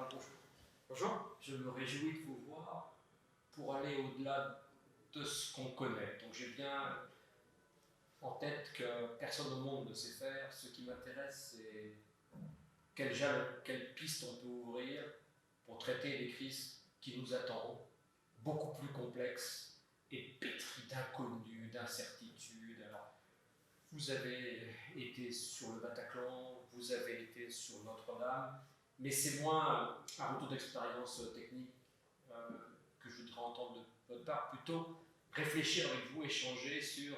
général, bonjour. Bonjour. Je me réjouis de vous voir pour aller au-delà de ce qu'on connaît. Donc j'ai bien en tête que personne au monde ne sait faire. Ce qui m'intéresse, c'est quelle piste on peut ouvrir pour traiter les crises qui nous attendent, beaucoup plus complexes et pétries d'inconnus, d'incertitudes. Alors, vous avez été sur le Bataclan, vous avez été sur Notre-Dame, mais c'est moins un retour d'expérience technique que je voudrais entendre de votre part, plutôt réfléchir avec vous, échanger sur,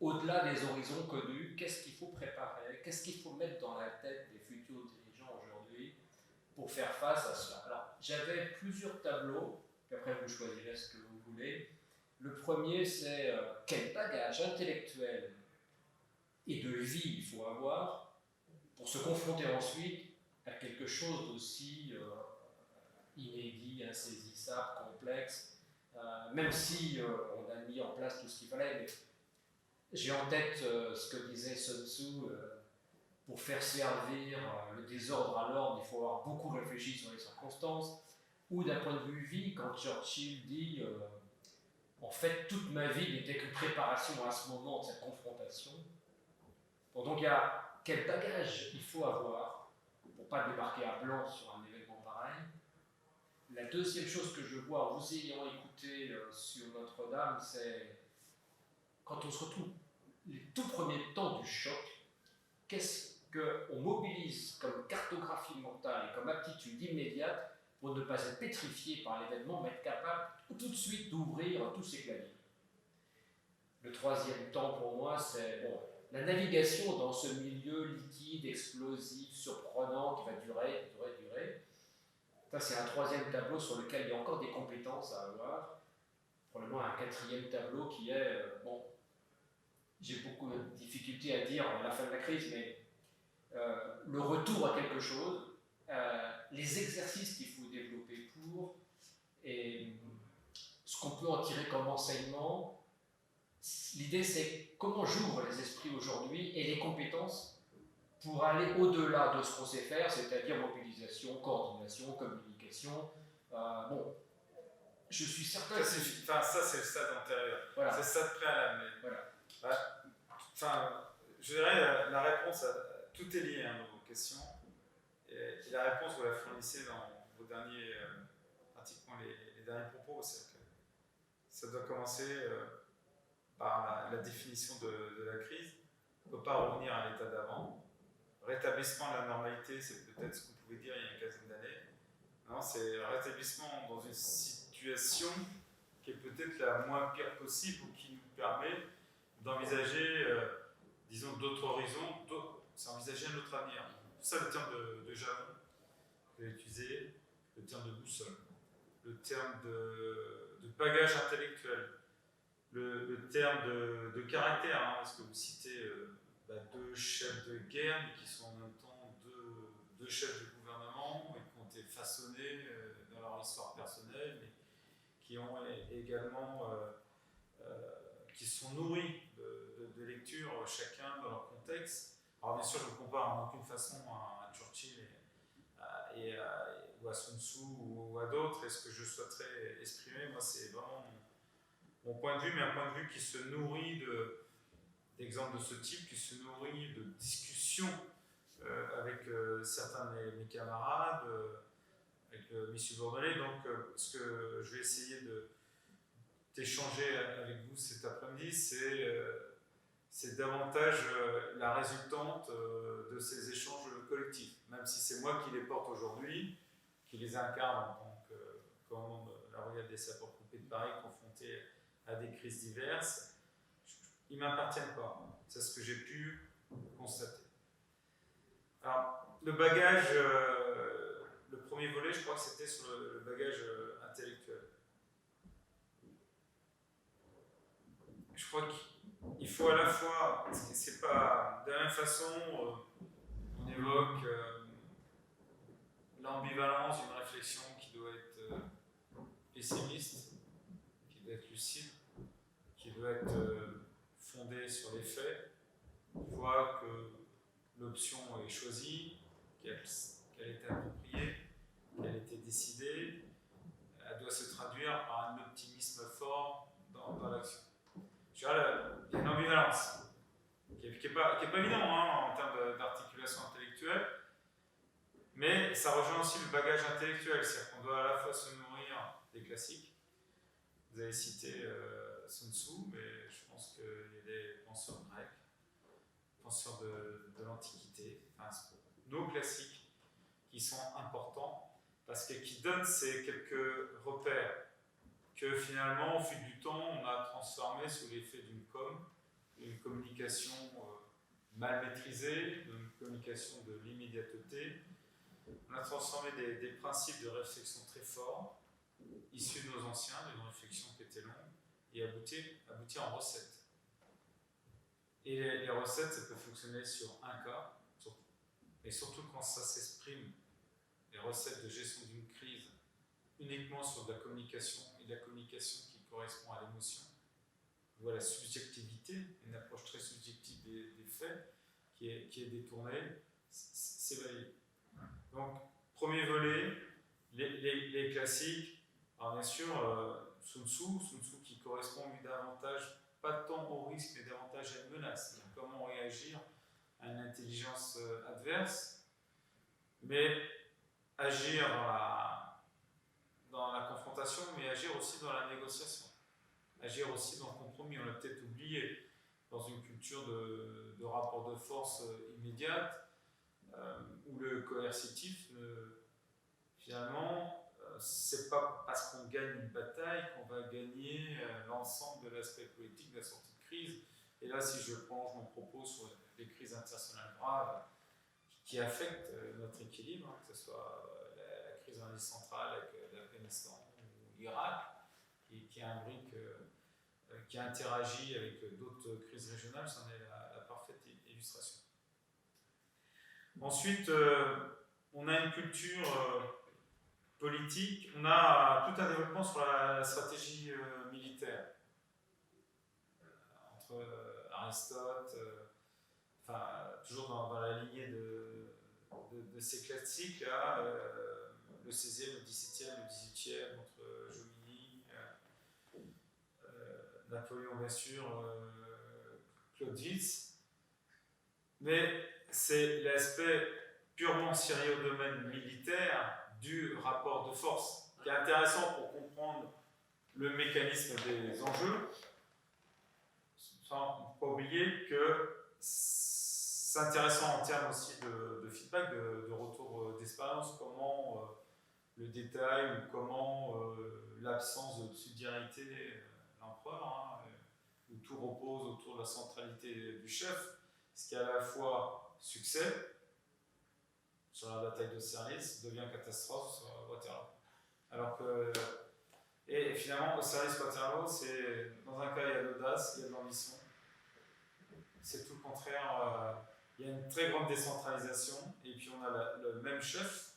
au-delà des horizons connus, qu'est-ce qu'il faut préparer, qu'est-ce qu'il faut mettre dans la tête des futurs dirigeants aujourd'hui pour faire face à cela. Alors, j'avais plusieurs tableaux, puis après vous choisirez ce que vous voulez. Le premier, c'est quel bagage intellectuel et de vie il faut avoir pour se confronter ensuite à quelque chose d'aussi inédit, insaisissable, complexe, même si on a mis en place tout ce qu'il fallait. Mais j'ai en tête ce que disait Sun Tzu, pour faire servir le désordre à l'ordre, il faut avoir beaucoup réfléchi sur les circonstances, ou d'un point de vue vie, quand Churchill dit en fait, toute ma vie n'était qu'une préparation à ce moment de cette confrontation. Bon, donc il y a quel bagage il faut avoir pour ne pas débarquer à blanc sur un événement pareil. La deuxième chose que je vois, vous ayant écouté sur Notre-Dame, c'est quand on se retrouve les tout premiers temps du choc, qu'est-ce qu'on mobilise comme cartographie mentale et comme aptitude immédiate pour ne pas être pétrifié par l'événement, mais être capable tout de suite d'ouvrir tous ces claviers. Le troisième temps pour moi, c'est la navigation dans ce milieu liquide, explosif, surprenant, qui va durer. Ça, c'est un troisième tableau sur lequel il y a encore des compétences à avoir. Probablement un quatrième tableau qui est, j'ai beaucoup de difficultés à dire la fin de la crise, mais le retour à quelque chose, les exercices qu'il faut développer pour, et ce qu'on peut en tirer comme enseignement. L'idée, c'est comment j'ouvre les esprits aujourd'hui et les compétences pour aller au-delà de ce qu'on sait faire, c'est-à-dire mobilisation, coordination, communication. Je suis certain que ça, c'est le stade antérieur. Voilà. C'est le stade préalable. Mais... Voilà. Je dirais la réponse tout est lié dans vos questions. Et la réponse, vous la fournissez dans vos derniers, pratiquement les derniers propos. C'est que ça doit commencer par la définition de la crise. On ne peut pas revenir à l'état d'avant. Rétablissement de la normalité, c'est peut-être ce qu'on pouvait dire il y a une quinzaine d'années. Non, c'est rétablissement dans une situation qui est peut-être la moins pire possible ou qui nous permet d'envisager, disons, d'autres horizons, c'est envisager un autre avenir. C'est ça le terme de jalon que j'ai utilisé, le terme de boussole, le terme de bagage intellectuel, le terme de caractère, hein, parce que vous citez deux chefs de guerre, mais qui sont en même temps deux chefs de gouvernement, et qui ont été façonnés dans leur histoire personnelle, mais qui ont également qui sont nourris de lectures, chacun dans leur contexte. Alors bien sûr, je ne compare en aucune façon à Churchill ou à Sun Tzu ou à d'autres, et ce que je souhaiterais exprimer, moi, c'est vraiment mon point de vue, mais un point de vue qui se nourrit d'exemples de ce type, qui se nourrit de discussions avec certains de mes camarades, avec mes subordonnés. Donc, ce que je vais essayer d'échanger avec vous cet après-midi, c'est davantage la résultante de ces échanges collectifs, même si c'est moi qui les porte aujourd'hui, qui les incarne en tant que commandant de la brigade des sapeurs-pompiers de Paris, confronté à des crises diverses. Ils ne m'appartiennent pas. C'est ce que j'ai pu constater. Alors, le bagage, le premier volet, je crois que c'était sur le bagage intellectuel. Je crois qu'il faut à la fois, c'est pas de la même façon, on évoque l'ambivalence d'une réflexion qui doit être pessimiste, qui doit être lucide, qui doit être fondée sur les faits, qui voit que l'option est choisie, qu'elle est appropriée, décidée, elle doit se traduire par un optimisme fort dans l'action. Je dirais, il y a une ambivalence qui n'est pas évident en termes d'articulation intellectuelle, mais ça rejoint aussi le bagage intellectuel, c'est-à-dire qu'on doit à la fois se nourrir des classiques. Vous avez cité Sun Tzu, mais je pense qu'il y a des penseurs grecs, penseurs de l'Antiquité, enfin, nos classiques qui sont importants, parce que qui donnent ces quelques repères que finalement, au fil du temps, on a transformé sous l'effet d'une communication mal maîtrisée, d'une communication de l'immédiateté. On a transformé des principes de réflexion très forts, issus de nos anciens, d'une réflexion qui était longue, et aboutir en recettes. Et les recettes, ça peut fonctionner sur un cas, et surtout quand ça s'exprime, les recettes de gestion d'une crise, uniquement sur de la communication, et de la communication qui correspond à l'émotion. On voit la subjectivité, une approche très subjective des faits, qui est détournée, c'est valide. Donc, premier volet, les classiques. Alors bien sûr, Sun Tzu qui correspond davantage, pas tant au risque, mais davantage à une menace. Donc, comment réagir à une intelligence adverse, mais agir dans la confrontation, mais agir aussi dans la négociation. Agir aussi dans le compromis. On l'a peut-être oublié dans une culture de rapport de force immédiate, où le coercitif, finalement, c'est pas parce qu'on gagne une bataille qu'on va gagner l'ensemble de l'aspect politique de la sortie de crise. Et là, si je plonge mon propos sur les crises internationales graves qui affectent notre équilibre, que ce soit la crise en Asie centrale avec l'Afghanistan ou l'Irak, qui imbrique, qui interagit avec d'autres crises régionales, c'en est la parfaite illustration. Ensuite, on a une culture politique, on a tout un développement sur la stratégie militaire. Entre Aristote, enfin, toujours dans la lignée de ces classiques-là, le 16e, le 17e, le 18e, entre Jomini, Napoléon, bien sûr, Clausewitz. Mais c'est l'aspect purement sérieux au domaine militaire du rapport de force, qui est intéressant pour comprendre le mécanisme des enjeux, sans pas oublier que c'est intéressant en termes aussi de feedback, de retour d'expérience, comment le détail ou comment l'absence de subsidiarité, l'empereur, où tout repose autour de la centralité du chef, ce qui est à la fois succès sur la bataille d'Austerlitz devient catastrophe sur Waterloo. Alors que, et finalement, Austerlitz-Waterloo, c'est, dans un cas, il y a l'audace, il y a de l'ambition. C'est tout le contraire. Il y a une très grande décentralisation, et puis on a le même chef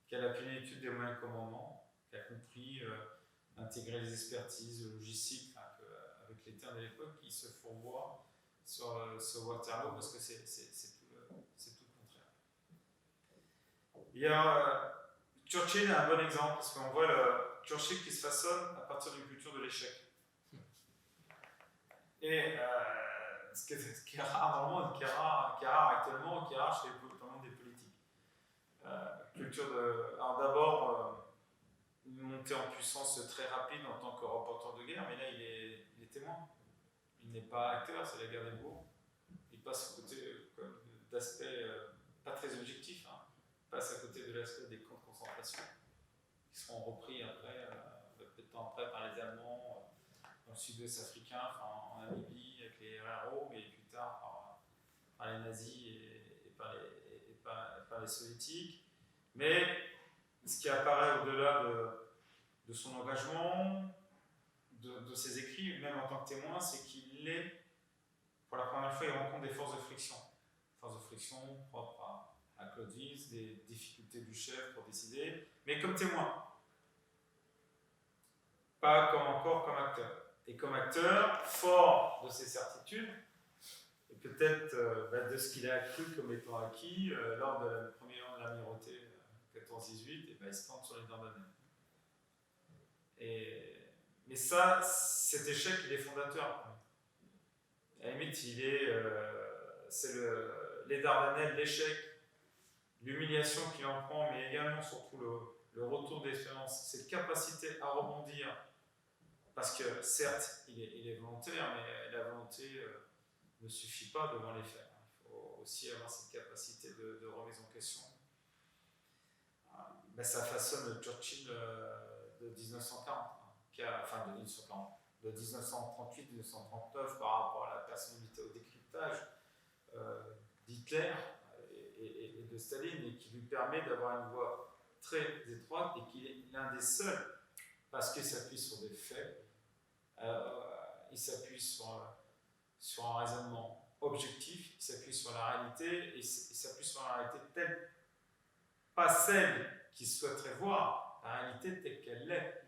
qui a la plénitude des moyens de commandement, qui a compris intégrer les expertises, le logistique, avec les termes de l'époque, qui se fourvoient sur Waterloo, parce que c'est tout le contraire. Il y a Churchill est un bon exemple, parce qu'on voit Churchill qui se façonne à partir d'une culture de l'échec. Et ce qui est rare normalement, qui est rare actuellement, qui est rare chez des politiques. Alors d'abord, une montée en puissance très rapide en tant que reporter de guerre, mais là il est témoin. Il n'est pas acteur, c'est la guerre des mots. Il passe à côté d'aspects pas très objectifs, il passe à côté de l'aspect des camps de concentration, qui seront repris après, peu de temps après, par les Allemands dans le sud-ouest africain, en Namibie, avec les RRO, mais plus tard par les nazis et par les soviétiques. Mais ce qui apparaît au-delà de son engagement, de ses écrits, même en tant que témoin, c'est qu'il est, pour la première fois, il rencontre des forces de friction. Forces de friction propres à Clausewitz, des difficultés du chef pour décider, mais comme témoin. Pas encore comme acteur. Et comme acteur, fort de ses certitudes, et peut-être de ce qu'il a cru comme étant acquis lors de la première an de l'amirauté, 14e 18, et ben, ils se plantent sur les Dardanelles. Mais ça, cet échec, il est fondateur. À la limite, c'est les Dardanelles, l'échec, l'humiliation qu'il en prend, mais également surtout le retour d'expérience, cette capacité à rebondir, parce que certes, il est volontaire, mais la volonté ne suffit pas devant les faits. Il faut aussi avoir cette capacité de remise en question. Ben, ça façonne le Churchill de 1940, enfin de 1940, de 1938-1939 par rapport à la personnalité au décryptage d'Hitler et de Staline, et qui lui permet d'avoir une voix très étroite, et qu'il est l'un des seuls, parce qu'il s'appuie sur des faits, il s'appuie sur un raisonnement objectif, il s'appuie sur la réalité, et il s'appuie sur la réalité telle, pas celle qu'il souhaiterait voir, la réalité telle qu'elle l'est.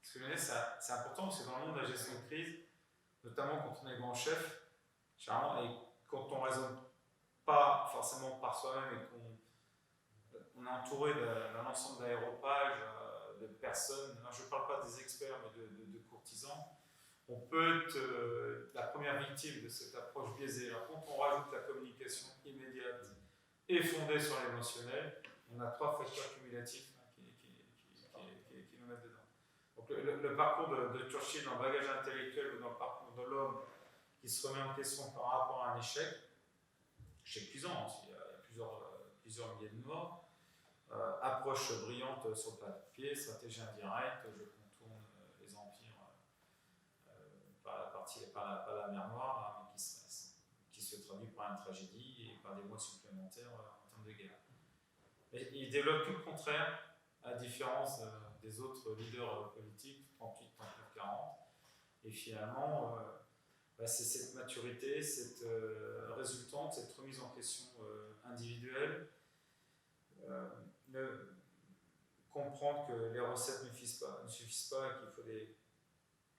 Ce que je veux dire, c'est important, parce que dans le monde de la gestion de crise, notamment quand on est grand chef, généralement, et quand on ne raisonne pas forcément par soi-même, et qu'on est entouré d'un ensemble d'aéropages, de personnes, je ne parle pas des experts, mais de courtisans, on peut être la première victime de cette approche biaisée. Alors, quand on rajoute la communication immédiate et fondée sur l'émotionnel, on a 3 facteurs cumulatifs qui nous mettent dedans. Donc, le parcours de Churchill dans le bagage intellectuel, ou dans le parcours de l'homme qui se remet en question par rapport à un échec cuisant, il y a plusieurs milliers de morts, approche brillante sur le papier, stratégie indirecte, je contourne les empires par la mer Noire, mais qui se traduit par une tragédie et par des mois supplémentaires en termes de guerre. Mais il développe tout le contraire, à différence des autres leaders politiques, 38, 39, 40. Et finalement, c'est cette maturité, cette résultante, cette remise en question individuelle, comprendre que les recettes ne suffisent pas,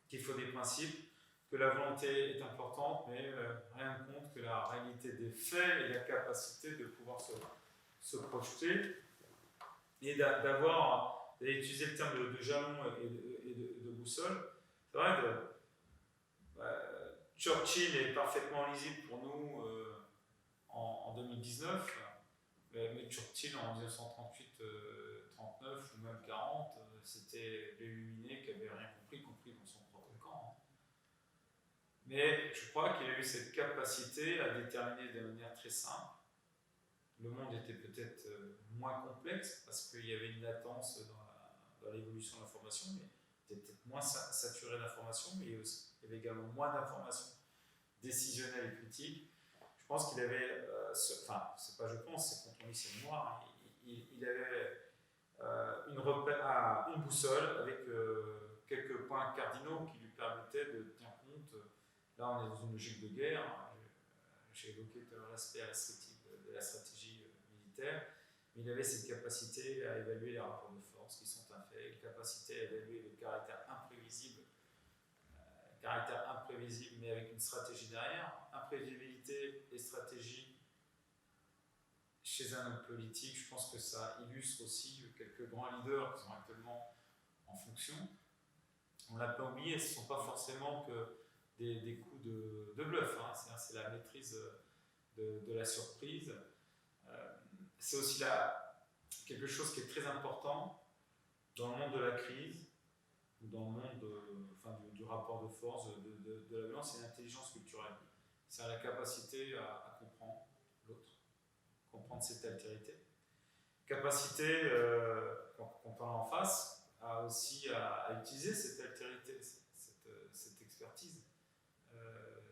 qu'il faut des principes, que la volonté est importante, mais rien ne compte que la réalité des faits et la capacité de pouvoir se projeter, et d'avoir, utiliser le terme de jalon et de boussole. C'est vrai que Churchill est parfaitement lisible pour nous en 2019, mais Churchill en 1938, 39 ou même 40, c'était l'illuminé qui n'avait rien compris dans son propre camp. Mais je crois qu'il a eu cette capacité à déterminer de manière très simple. Le monde était peut-être moins complexe, parce qu'il y avait une latence dans l'évolution de l'information, mais il était peut-être moins saturé d'informations, mais il y avait également moins d'informations décisionnelles et critiques. Je pense qu'il avait, c'est quand on lit ses mémoires, il avait une boussole avec quelques points cardinaux qui lui permettaient de tenir compte. Là, on est dans une logique de guerre. J'ai évoqué tout à l'heure l'aspect de la stratégie militaire, mais il avait cette capacité à évaluer les rapports de force qui sont un fait, une capacité à évaluer le caractère imprévisible, mais avec une stratégie derrière. Imprévisibilité et stratégie chez un homme politique, je pense que ça illustre aussi quelques grands leaders qui sont actuellement en fonction. On l'a pas oublié, ce ne sont pas forcément que des coups de bluff, hein. C'est la maîtrise de la surprise. C'est aussi quelque chose qui est très important dans le monde de la crise, ou dans le monde du rapport de force, de la violence, c'est l'intelligence culturelle. C'est la capacité à comprendre l'autre, comprendre cette altérité. Capacité, quand on est en face, aussi à utiliser cette altérité, cette expertise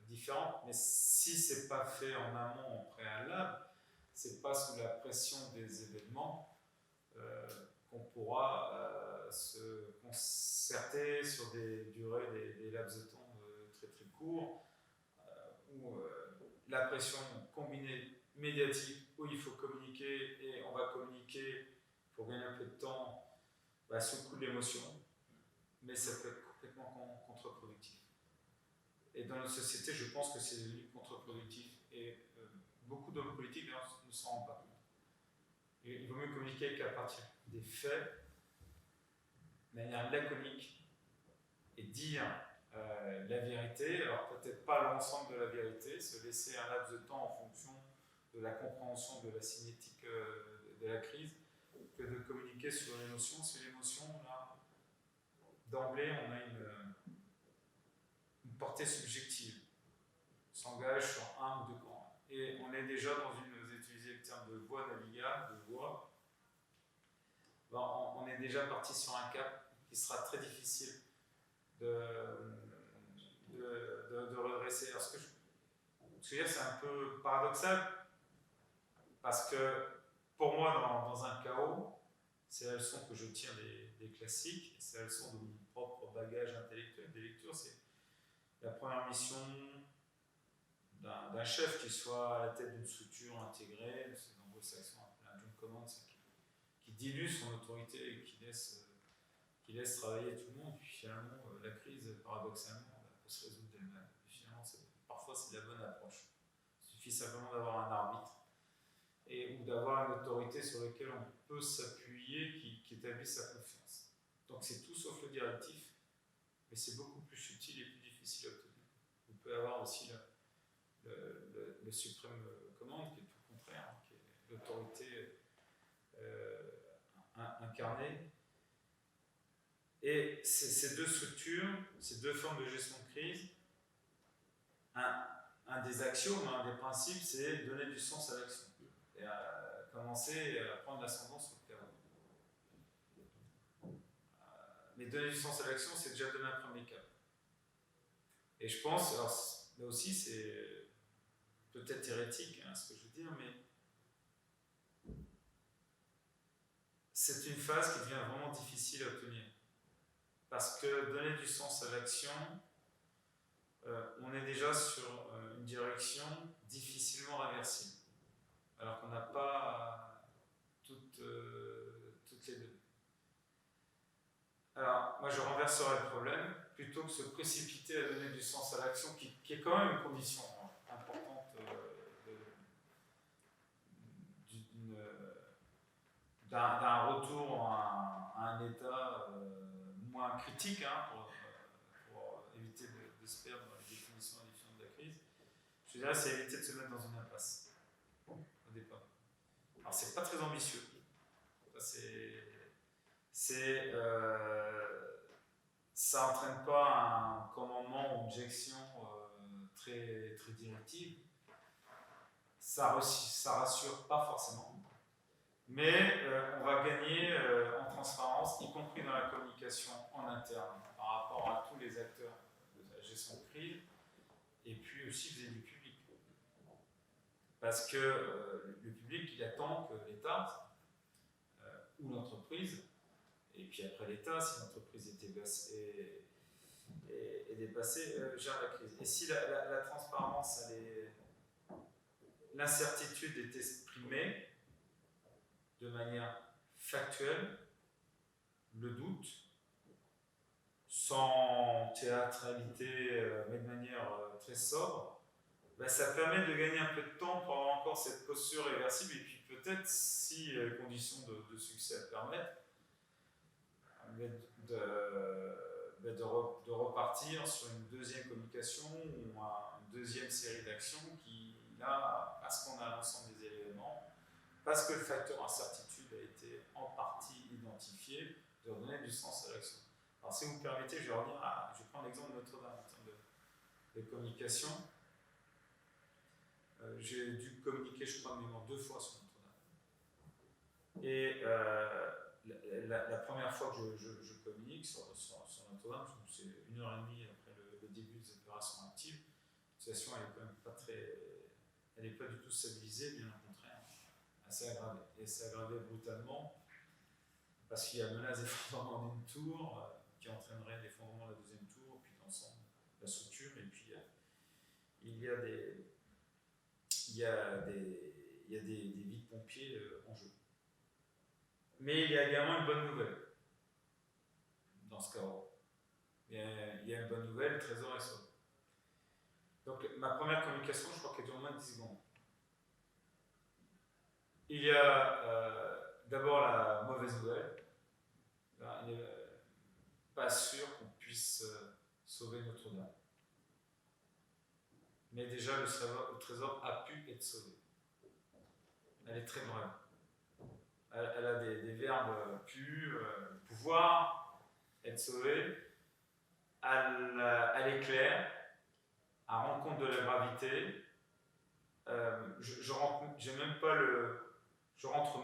différente. Mais si ce n'est pas fait en amont, en préalable, ce n'est pas sous la pression des événements qu'on pourra se concerter sur des durées, des laps de temps très très courts, où la pression combinée médiatique, où il faut communiquer, et on va communiquer pour gagner un peu de temps, sous le coup de l'émotion, mais ça peut être complètement contre-productif. Et dans notre société, je pense que c'est devenu contre-productif, et beaucoup d'hommes politiques d'ailleurs ne s'en rendent pas compte. Et il vaut mieux communiquer qu'à partir des faits de manière laconique et dire la vérité, alors peut-être pas l'ensemble de la vérité, se laisser un laps de temps en fonction de la compréhension de la cinétique de la crise, que de communiquer sur l'émotion. Sur l'émotion, là, d'emblée, on a une portée subjective. On s'engage sur un ou deux camps. Et on est déjà dans une, vous utilisez le terme de voie navigable, de voie, ben, on est déjà parti sur un cap qui sera très difficile de redresser. Alors, ce que je veux dire, c'est un peu paradoxal, parce que pour moi, dans un chaos, c'est la leçon que je tire des classiques, c'est la leçon de mon propre bagage intellectuel des lectures, c'est la première mission d'un chef qui soit à la tête d'une structure intégrée, c'est l'anglo-saxon, un John Command, qui dilue son autorité et qui laisse travailler tout le monde, puis finalement, la crise, paradoxalement, peut se résoudre d'elle-même. Finalement, parfois, c'est de la bonne approche. Il suffit simplement d'avoir un arbitre ou d'avoir une autorité sur laquelle on peut s'appuyer, qui établit sa confiance. Donc c'est tout sauf le directif, mais c'est beaucoup plus subtil et plus difficile à obtenir. Vous pouvez avoir aussi le suprême commande, qui est tout le contraire, qui est l'autorité incarnée. Et ces deux structures, ces deux formes de gestion de crise, un des axiomes, un des principes, c'est donner du sens à l'action. Et à commencer à prendre l'ascendance sur le chaos. Mais donner du sens à l'action, c'est déjà donner un premier cap. Et je pense, alors là aussi c'est peut-être hérétique ce que je veux dire, mais c'est une phase qui devient vraiment difficile à obtenir. Parce que donner du sens à l'action, on est déjà sur une direction difficilement réversible. Alors qu'on n'a pas toutes les deux. Alors, moi je renverserais le problème, plutôt que de se précipiter à donner du sens à l'action, qui est quand même une condition importante d'un retour à un état moins critique, pour éviter de se perdre dans les définitions différentes de la crise. Je dirais, c'est éviter de se mettre dans une impasse au départ. Alors, c'est pas très ambitieux. Ça n'entraîne pas un commandement ou une objection très, très directive. Ça rassure pas forcément. Mais on va gagner en transparence, y compris dans la communication en interne, par rapport à tous les acteurs de la gestion de crise, et puis aussi vis-à-vis du public. Parce que le public, il attend que l'État ou l'entreprise, et puis après l'État, si l'entreprise est dépassée, gère la crise. Et si la transparence, l'incertitude est exprimée de manière factuelle, le doute, sans théâtralité, mais de manière très sobre, ça permet de gagner un peu de temps pour avoir encore cette posture réversible, et puis peut-être, si les conditions de succès le permettent, de repartir sur une deuxième communication ou une deuxième série d'actions qui, là, parce qu'on a l'ensemble des éléments, parce que le facteur incertitude a été en partie identifié, de redonner du sens à l'action. Alors si vous me permettez, je vais prendre l'exemple de Notre-Dame en termes de communication. J'ai dû communiquer, je crois, même 2 fois sur Notre-Dame. Et la première fois que je communique sur Notre-Dame, c'est 1h30 après le début des opérations actives. La situation, elle est quand même pas elle n'est pas du tout stabilisée, bien au contraire, assez aggravée. Et c'est aggravé brutalement parce qu'il y a menace d'effondrement d'une tour qui entraînerait l'effondrement de la deuxième tour, puis l'ensemble de la structure, et puis il y a des vides-pompiers en jeu. Mais il y a également une bonne nouvelle dans ce cas-là. Il y a une bonne nouvelle, le trésor est sauvé. Donc ma première communication, je crois qu'elle dure moins de 10 secondes. Il y a d'abord la mauvaise nouvelle. Là, il n'est pas sûr qu'on puisse sauver Notre-Dame. Mais déjà, le trésor a pu être sauvé. Elle est très brève. Elle a des verbes pu, pouvoir être sauvée. Elle est claire, elle rend compte de la gravité. Je rentre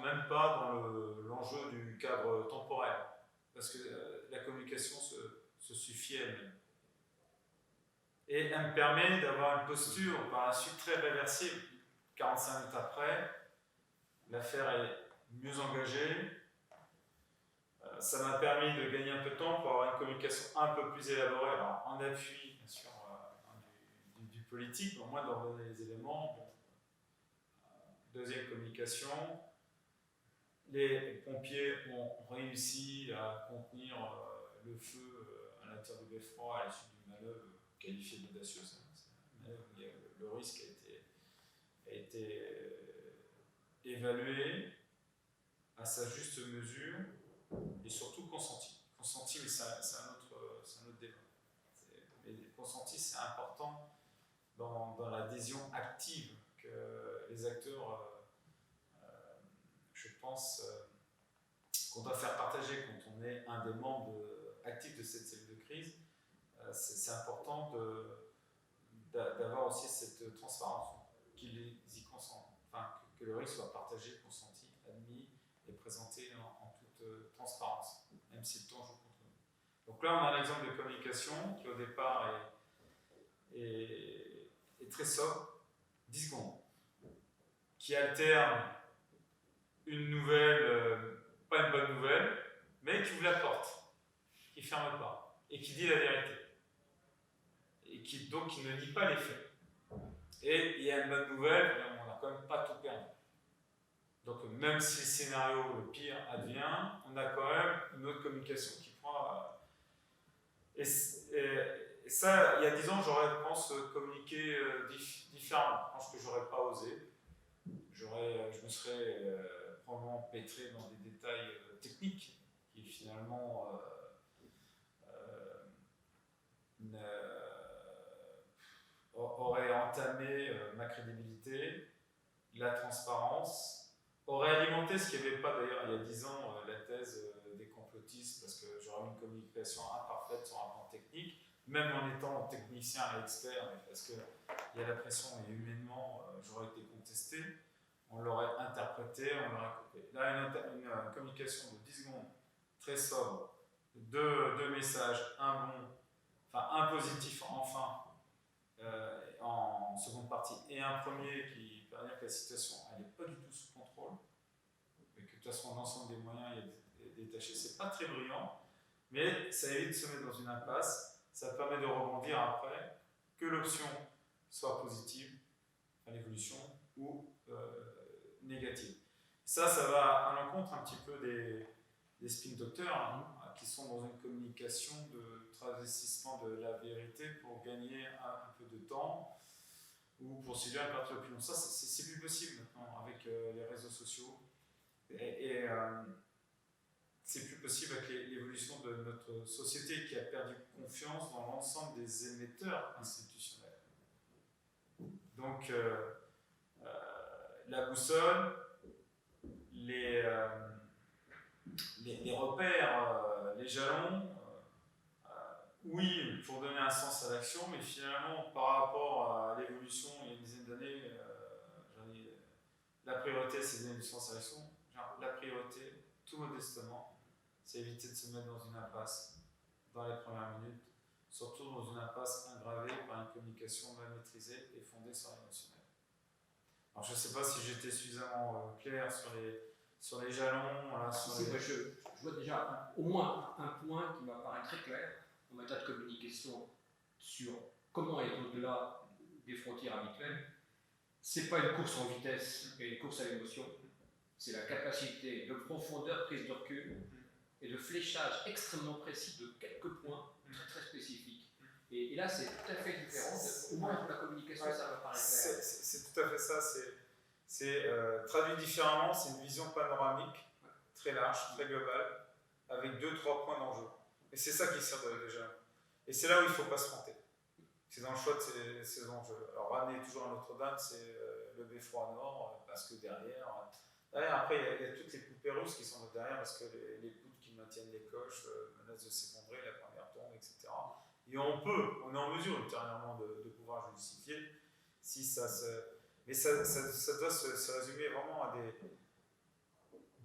même pas dans l'enjeu du cadre temporel, parce que la communication se suffit elle-même. Et elle me permet d'avoir une posture par la suite très réversible. 45 minutes après, l'affaire est mieux engagée. Ça m'a permis de gagner un peu de temps pour avoir une communication un peu plus élaborée, alors en appui, bien sûr, du politique, mais au moins d'en donner les éléments. Bon. Deuxième communication, les pompiers ont réussi à contenir le feu à l'intérieur du beffroi à la suite d'une manœuvre qualifiée d'audacieuse. C'est une manœuvre où le risque a été évalué à sa juste mesure et surtout consenti. Consenti, mais c'est un autre débat. Mais consenti, c'est important dans l'adhésion active que les acteurs, je pense, qu'on doit faire partager quand on est un des membres actifs de cette cellule de crise. C'est important d'avoir aussi cette transparence, qu'ils y consentent, enfin, que le risque soit partagé, consenti, admis et présenté en toute transparence, même si le temps joue contre nous. Donc là, on a un exemple de communication qui, au départ, est très sobre, 10 secondes, qui alterne une nouvelle, pas une bonne nouvelle, mais qui ouvre la porte, qui ne ferme pas, et qui dit la vérité, et qui ne nie pas les faits. Et il y a une bonne nouvelle, on n'a quand même pas tout perdu. Donc même si le scénario le pire advient, on a quand même une autre communication qui prend... Et ça, il y a 10 ans, j'aurais, je pense, communiqué différemment. Je pense que j'aurais pas osé. Je me serais probablement pétré dans des détails techniques qui finalement auraient entamé ma crédibilité, la transparence, auraient alimenté ce qu'il n'y avait pas d'ailleurs il y a 10 ans, la thèse des complotistes, parce que j'aurais eu une communication imparfaite sur un plan technique, même en étant technicien et expert, mais parce qu'il y a la pression et humainement, j'aurais été contesté. On l'aurait interprété, on l'aurait coupé. Là, une communication de 10 secondes, très sobre, deux messages, un positif enfin, en seconde partie, et un premier qui peut dire que la situation n'est pas du tout sous contrôle, et que de toute façon l'ensemble des moyens est détaché. C'est pas très brillant, mais ça évite de se mettre dans une impasse, ça permet de rebondir après, que l'option soit positive, à l'évolution, ou négative. Ça va à l'encontre un petit peu des spin doctors qui sont dans une communication de travestissement de la vérité pour gagner un peu de temps ou pour séduire une partie de l'opinion. Ça, c'est plus possible maintenant avec les réseaux sociaux et c'est plus possible avec l'évolution de notre société qui a perdu confiance dans l'ensemble des émetteurs institutionnels. Donc, la boussole, les repères, les jalons, oui, pour donner un sens à l'action, mais finalement, par rapport à l'évolution il y a une dizaine d'années, la priorité, c'est de donner du sens à l'action. La priorité, tout modestement, c'est éviter de se mettre dans une impasse dans les premières minutes, surtout dans une impasse aggravée par une communication mal maîtrisée et fondée sur l'émotionnel. Alors, je ne sais pas si j'étais suffisamment clair sur les jalons. Là, je vois déjà au moins un point qui m'apparaît très clair en matière de communication sur comment être au-delà des frontières habituelles. Ce n'est pas une course en vitesse et une course à l'émotion, c'est la capacité de profondeur, prise de recul et de fléchage extrêmement précis de quelques points très très spécifiques. Et là, c'est tout à fait différent. Au moins pour la communication, ça me paraît clair. C'est tout à fait ça. C'est traduit différemment, c'est une vision panoramique très large, très global, avec 2-3 points d'enjeu. Et c'est ça qui sert déjà. Et c'est là où il ne faut pas se planter. C'est dans le choix de ces enjeux. Alors, ramener toujours à Notre-Dame, c'est le beffroi nord, parce que derrière après, il y a toutes les poupées russes qui sont derrière, parce que les poutres qui maintiennent les coches menacent de s'effondrer, la première tombe, etc. Et on est en mesure ultérieurement de pouvoir justifier si ça se. Mais ça doit se résumer vraiment à des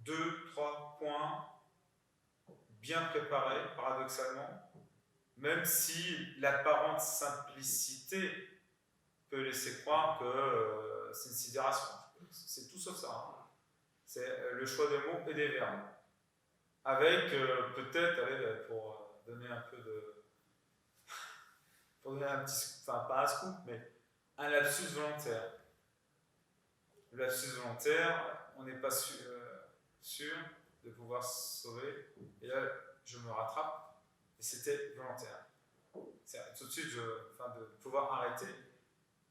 2-3 points bien préparés, paradoxalement, même si l'apparente simplicité peut laisser croire que c'est une sidération. C'est tout sauf ça. Hein. C'est le choix des mots et des verbes. Avec peut-être, pour donner un peu de. Pour donner un petit. Enfin, pas un scoop, mais un lapsus volontaire. Le lapsus volontaire, on n'est pas sûr de pouvoir se sauver. Et là, je me rattrape, et c'était volontaire. Tout de suite, de pouvoir arrêter.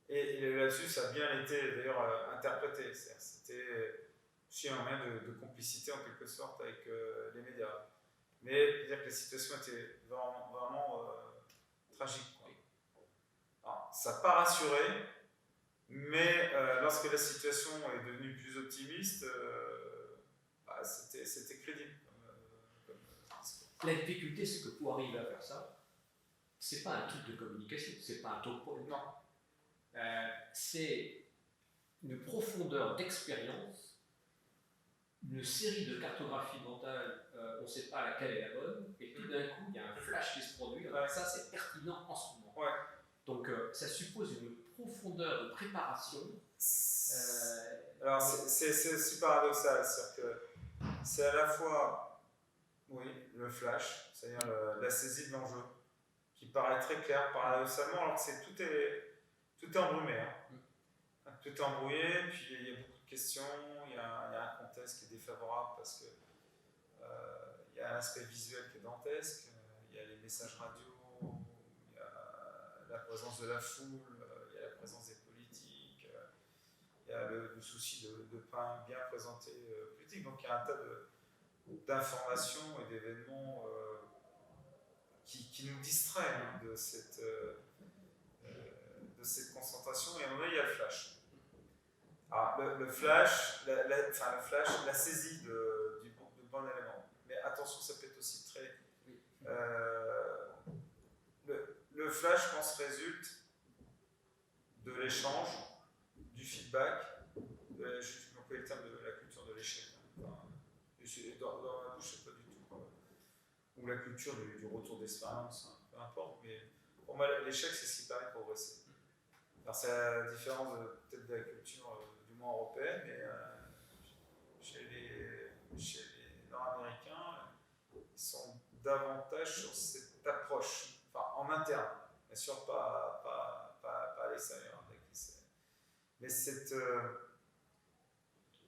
Et le lapsus a bien été d'ailleurs interprété. C'était aussi un moyen de complicité en quelque sorte avec les médias. Mais dire que la situation était vraiment tragique. Quoi. Alors, ça n'a pas rassuré, mais lorsque la situation est devenue plus optimiste, c'était crédible. La difficulté, c'est que pour arriver à faire ça, c'est pas un truc de communication, c'est pas un topo. Non. C'est une profondeur d'expérience, une série de cartographies mentales, on ne sait pas laquelle est la bonne, et tout d'un coup, il y a un flash qui se produit, alors ça c'est pertinent en ce moment. Ouais. Donc ça suppose une profondeur de préparation. Alors c'est aussi paradoxal, c'est-à-dire que c'est à la fois, oui, le flash, c'est-à-dire la saisie de l'enjeu, qui paraît très clair paradoxalement, alors que tout est embrumé. Hein. Tout est embrouillé, puis il y a beaucoup de questions, il y a un contexte qui est défavorable parce que il y a un aspect visuel qui est dantesque, il y a les messages radio, il y a la présence de la foule, il y a la présence des politiques, il y a le souci de pas bien présenter politique, donc il y a un tas d'informations et d'événements qui nous distraient de cette concentration, et à un moment il y a le flash. Alors, le flash, la saisie du bon élément. Mais attention, ça peut être aussi très. Le flash, je pense, résulte de l'échange, du feedback, je m'emploie le terme de la culture de l'échec. Enfin, dans ma bouche, je ne sais pas du tout. Quoi. Ou la culture du retour d'expérience, hein, peu importe. Mais pour moi, l'échec, c'est ce qui permet de progresser. Alors, c'est la différence peut-être de la culture du moins européenne, mais chez les Nord-Américains, ils sont davantage sur cette approche, enfin en interne, bien sûr pas à l'extérieur. Mais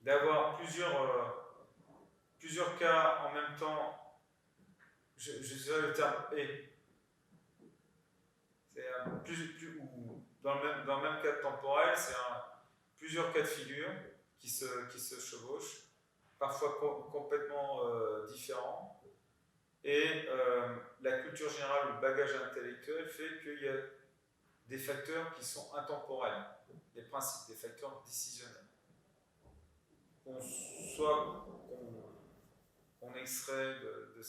d'avoir plusieurs cas en même temps, je dirais le terme « et ». C'est dans le même cadre temporel, c'est plusieurs cas de figure qui se chevauchent, parfois complètement différents. Et la culture générale ou le bagage intellectuel fait qu'il y a des facteurs qui sont intemporels, des principes, des facteurs décisionnels. Soit qu'on extrait de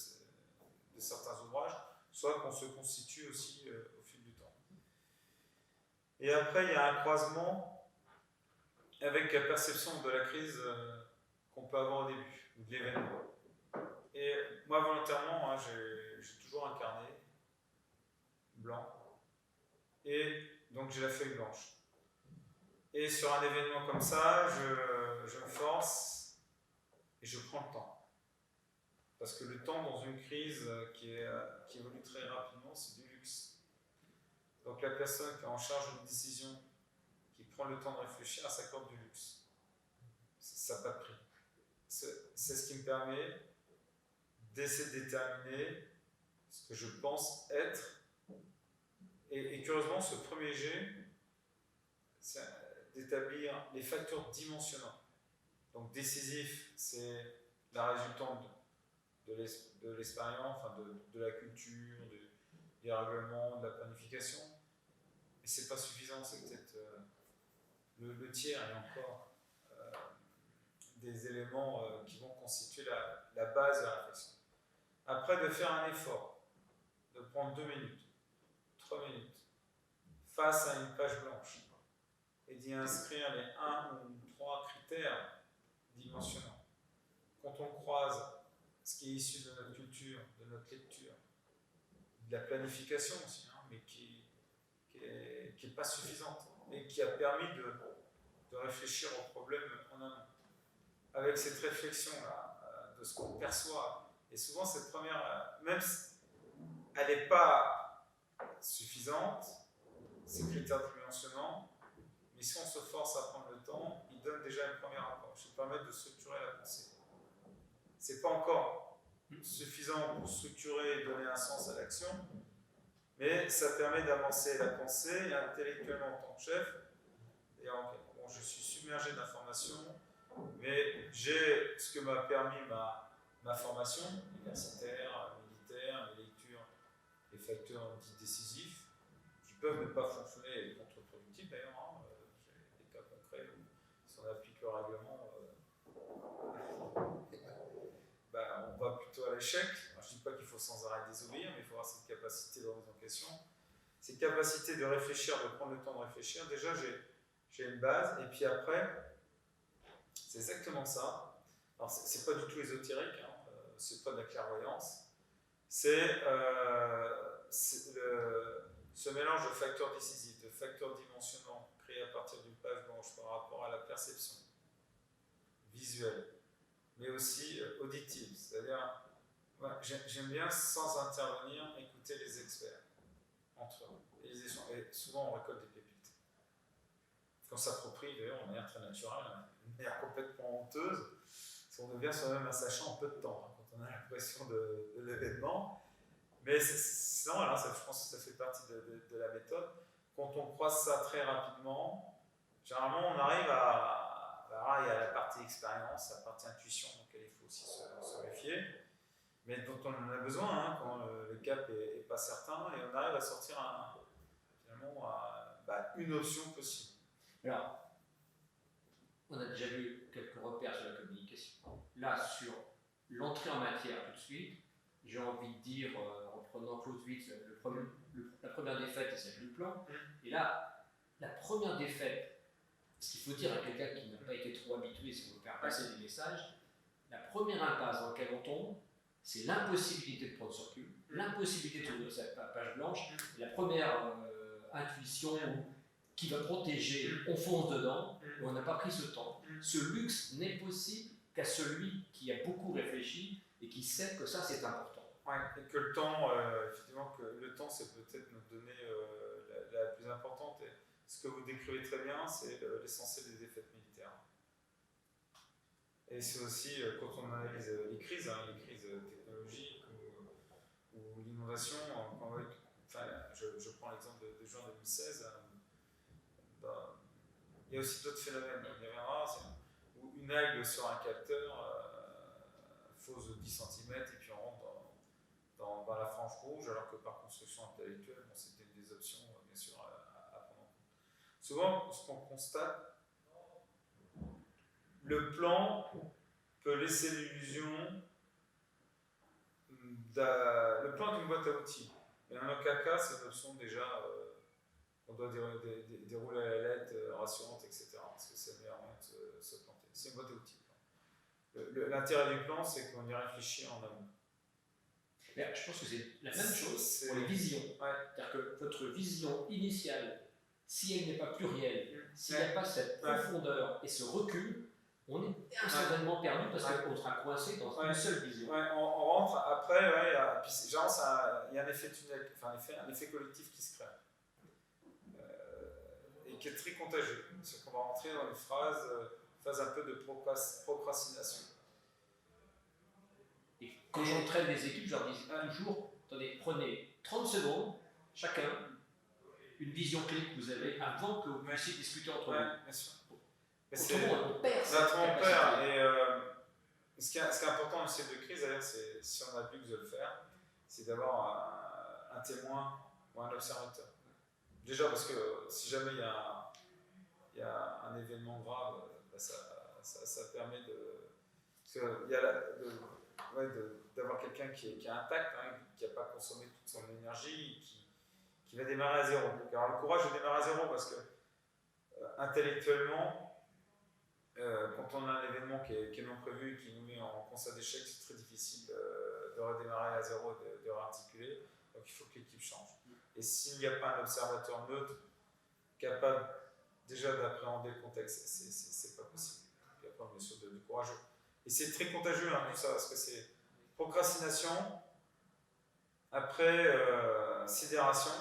certains ouvrages, soit qu'on se constitue aussi au fil du temps. Et après, il y a un croisement avec la perception de la crise qu'on peut avoir au début, ou de l'événement. Et moi, volontairement, hein, j'ai toujours incarné blanc, et donc j'ai la feuille blanche. Et sur un événement comme ça, je me force et je prends le temps. Parce que le temps dans une crise qui évolue très rapidement, c'est du luxe. Donc la personne qui est en charge d'une décision, qui prend le temps de réfléchir, elle s'accorde du luxe. Ça n'a pas de prix. C'est ce qui me permet d'essayer de déterminer ce que je pense être. Et curieusement, ce premier jet, c'est d'établir les facteurs dimensionnants. Donc décisif, c'est la résultante de l'expérience, enfin de la culture, des règlements, de la planification. Et c'est pas suffisant, c'est peut-être le tiers et encore des éléments qui vont constituer la base de la réflexion. Après, de faire un effort, de prendre 2 minutes, 3 minutes, face à une page blanche, et d'y inscrire les 1 ou 3 critères dimensionnants. Quand on croise ce qui est issu de notre culture, de notre lecture, de la planification aussi, hein, mais qui n'est pas suffisante, et qui a permis de réfléchir au problème en amont. Avec cette réflexion-là, de ce qu'on perçoit, et souvent cette première, même si elle n'est pas suffisante, ces critères dimensionnants, mais si on se force à prendre le temps, ils donnent déjà une première approche, ils permettent de structurer la pensée. C'est pas encore suffisant pour structurer et donner un sens à l'action, mais ça permet d'avancer la pensée et intellectuellement en tant que chef. Et bon, je suis submergé d'informations, mais j'ai ce que m'a permis ma formation universitaire, militaire, mes lectures, les facteurs dits décisifs, qui peuvent ne pas fonctionner contre-productifs d'ailleurs. Hein, j'ai des cas concrets où si on applique le règlement, on va plutôt à l'échec. Alors, je ne dis pas qu'il faut sans arrêt désobéir, mais il faut avoir cette capacité de remise en question, cette capacité de réfléchir, de prendre le temps de réfléchir. Déjà, j'ai une base, et puis après, c'est exactement ça. Alors, c'est pas du tout ésotérique, hein, c'est pas de la clairvoyance. C'est ce mélange de facteurs décisifs, de facteurs dimensionnants créés à partir d'une page blanche par rapport à la perception visuelle, mais aussi auditive. C'est-à-dire, j'aime bien, sans intervenir, écouter les experts entre eux. Et souvent, on récolte des pépites. Qu'on s'approprie, d'ailleurs, de manière très naturelle, de manière complètement honteuse, on devient soi-même un sachant en peu de temps, hein, quand on a l'impression de l'événement. Mais sinon, voilà, je pense que ça fait partie de la méthode. Quand on croise ça très rapidement, généralement, on arrive à... il y a la partie expérience, la partie intuition, dans laquelle il faut aussi se méfier, mais dont on en a besoin hein, quand le cap n'est pas certain, et on arrive à sortir finalement une option possible. Alors, on a déjà vu quelques repères sur la communication. Là, sur l'entrée en matière tout de suite, j'ai envie de dire, en prenant Clausewitz, la première défaite, c'est celle du plan. Et là, la première défaite, ce qu'il faut dire à quelqu'un qui n'a pas été trop habitué, c'est de faire passer des messages, la première impasse dans laquelle on tombe, c'est l'impossibilité de prendre sur recul, l'impossibilité de trouver sa page blanche, et la première intuition qui va protéger, on fonce dedans, et on n'a pas pris ce temps. Ce luxe n'est possible qu'à celui qui a beaucoup réfléchi et qui sait que ça c'est important. Ouais, et que le temps, effectivement, que le temps c'est peut-être notre donnée la plus importante. Et ce que vous décrivez très bien, c'est l'essentiel des défaites militaires. Et c'est aussi quand on analyse les crises technologiques ou l'inondation, je prends l'exemple de juin 2016, il y a aussi d'autres phénomènes, on y reviendra, où une algue sur un capteur fausse de 10 cm et puis on rentre dans la frange rouge, alors que par construction intellectuelle, c'était une des options, bien sûr, à prendre en compte. Souvent, ce qu'on constate, le plan peut laisser l'illusion le plan est une boîte à outils, mais en aucun cas, c'est une option déjà on doit dérouler à la lettre rassurante, etc. Parce que c'est le meilleur moyen de se planter. C'est une boîte à outils. L'intérêt du plan, c'est qu'on y réfléchit en amont. Je pense que c'est la même chose pour les visions. Ouais. C'est-à-dire que votre vision initiale, si elle n'est pas plurielle, s'il n'y a pas cette profondeur et ce recul, on est instantanément perdu parce qu'on sera coincé dans une seule vision. Ouais, on rentre, après, puis genre, il y a un effet tunnel, un effet collectif qui se crée. Et qui est très contagieux. C'est qu'on va rentrer dans une phase un peu de procrastination. Et quand j'entraîne les équipes, je leur dis toujours, attendez, prenez 30 secondes, chacun, une vision clé que vous avez avant que vous puissiez discuter entre vous. Bien sûr. Autrement, on perd cette capacité. Ce qui est important dans le cycle de crise, d'ailleurs, c'est, si on a le luxe de le faire, c'est d'avoir un témoin ou un observateur. Déjà parce que si jamais il y a un événement grave, ça permet d'avoir quelqu'un qui est intact, hein, qui n'a pas consommé toute son énergie, qui va démarrer à zéro. Alors le courage de démarrer à zéro parce que intellectuellement, quand on a un événement qui est non prévu, qui nous met en constat d'échec, c'est très difficile de redémarrer à zéro, de réarticuler. Donc il faut que l'équipe change. Et s'il n'y a pas un observateur neutre capable déjà d'appréhender le contexte, c'est pas possible. Il y a pas bien sûr de courageux. Et c'est très contagieux hein, tout ça, parce que c'est procrastination, après sidération,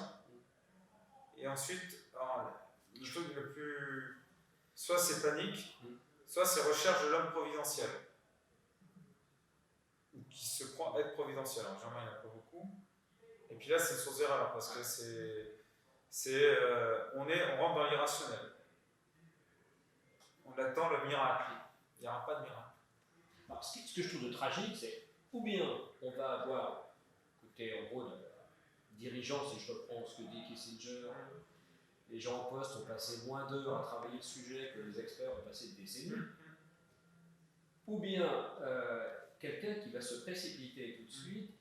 et ensuite, alors, le truc le plus. Soit c'est panique, soit c'est recherche de l'homme providentiel, ou qui se croit être providentiel. Alors, généralement, il n'y en a pas beaucoup. Et puis là, c'est une source d'erreur, parce que on rentre dans l'irrationnel. On attend le miracle. Il n'y aura pas de miracle. Alors, ce que je trouve de tragique, c'est ou bien on va avoir, côté en gros, de dirigeants, si je reprends ce que dit Kissinger, les gens en poste ont passé moins d'heures à travailler le sujet que les experts ont passé des décennies, ou bien quelqu'un qui va se précipiter tout de suite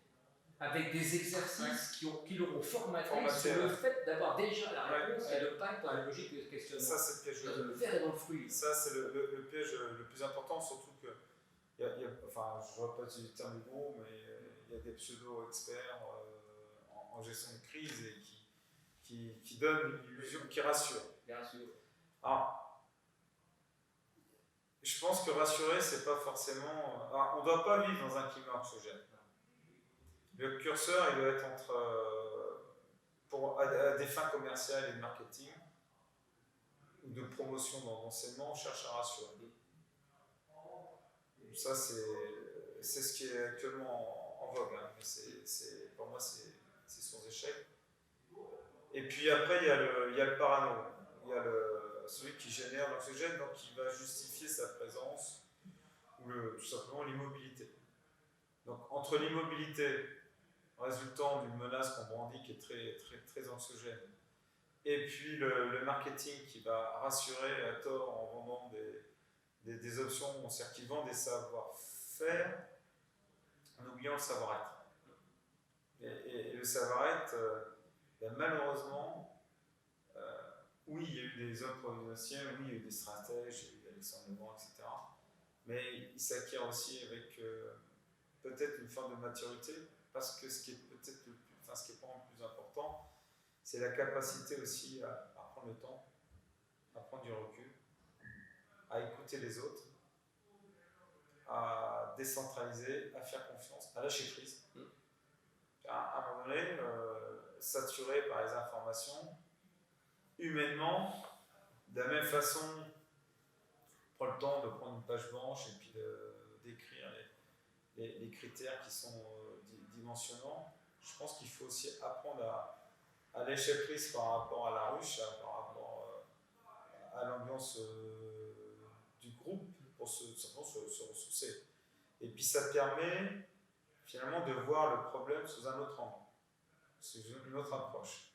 avec des exercices qui l'auront formaté sur le fait d'avoir déjà la réponse et de ne pas être dans la logique de questionnement. Ça, c'est le piège. Le verre est dans le fruit. Ça, c'est le piège le plus important, surtout que, enfin, je ne vois pas utiliser le terme du gros, mais il y a des pseudo-experts en gestion de crise et qui donnent une illusion, qui rassure. Bien sûr. Alors, je pense que rassurer, c'est pas forcément. Alors, on ne doit pas vivre dans un climat anxiogène. Le curseur, il doit être à des fins commerciales et de marketing ou de promotion d'enseignement, on cherche à rassurer. Ça, c'est ce qui est actuellement en vogue, hein. Mais pour moi, c'est source d'échec. Et puis après, il y a le parano. Il y a celui qui génère l'anxiogène, donc qui va justifier sa présence, ou tout simplement l'immobilité. Donc entre l'immobilité résultant d'une menace qu'on brandit qui est très, très, très anxiogène, et puis le marketing qui va rassurer à tort en vendant des options, c'est-à-dire qu'ils vendent des savoir-faire en oubliant le savoir-être. Et le savoir-être, malheureusement, oui, il y a eu des hommes providentiels, oui, il y a eu des stratèges, il y a eu Alexandre Legrand, etc. Mais il s'acquiert aussi avec peut-être une forme de maturité, parce que ce qui est probablement le plus important, c'est la capacité aussi à prendre le temps, à prendre du recul, à écouter les autres, à décentraliser, à faire confiance, à lâcher prise. À un moment donné, saturé par les informations, humainement, de la même façon, prends le temps de prendre une page blanche et puis d'écrire les critères qui sont dimensionnants. Je pense qu'il faut aussi apprendre à lâcher prise par rapport à la ruche, par rapport à l'ambiance du groupe, pour simplement se ressourcer. Et puis ça permet finalement de voir le problème sous un autre angle, sous une autre approche.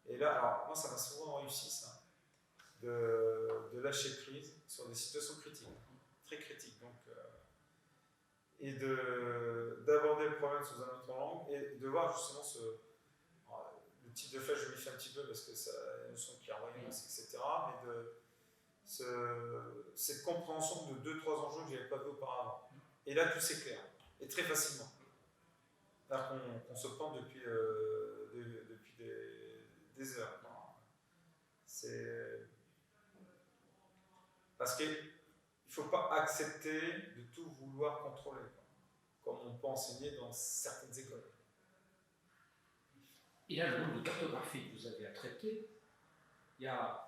Et là, alors moi ça m'a souvent réussi ça, de lâcher prise sur des situations critiques, très critiques, donc, et d'aborder le problème sous un autre angle, et de voir justement le type de flèche, je m'y fais un petit peu parce que ça a une notion de clairvoyance, etc., mais cette compréhension de 2-3 enjeux que je n'avais pas vu auparavant. Et là, tout s'éclaire, et très facilement. Alors qu'on se plante depuis des heures. Parce qu'il ne faut pas accepter de tout vouloir contrôler, comme on peut enseigner dans certaines écoles. Il y a le nombre de cartographie que vous avez à traiter. Il y a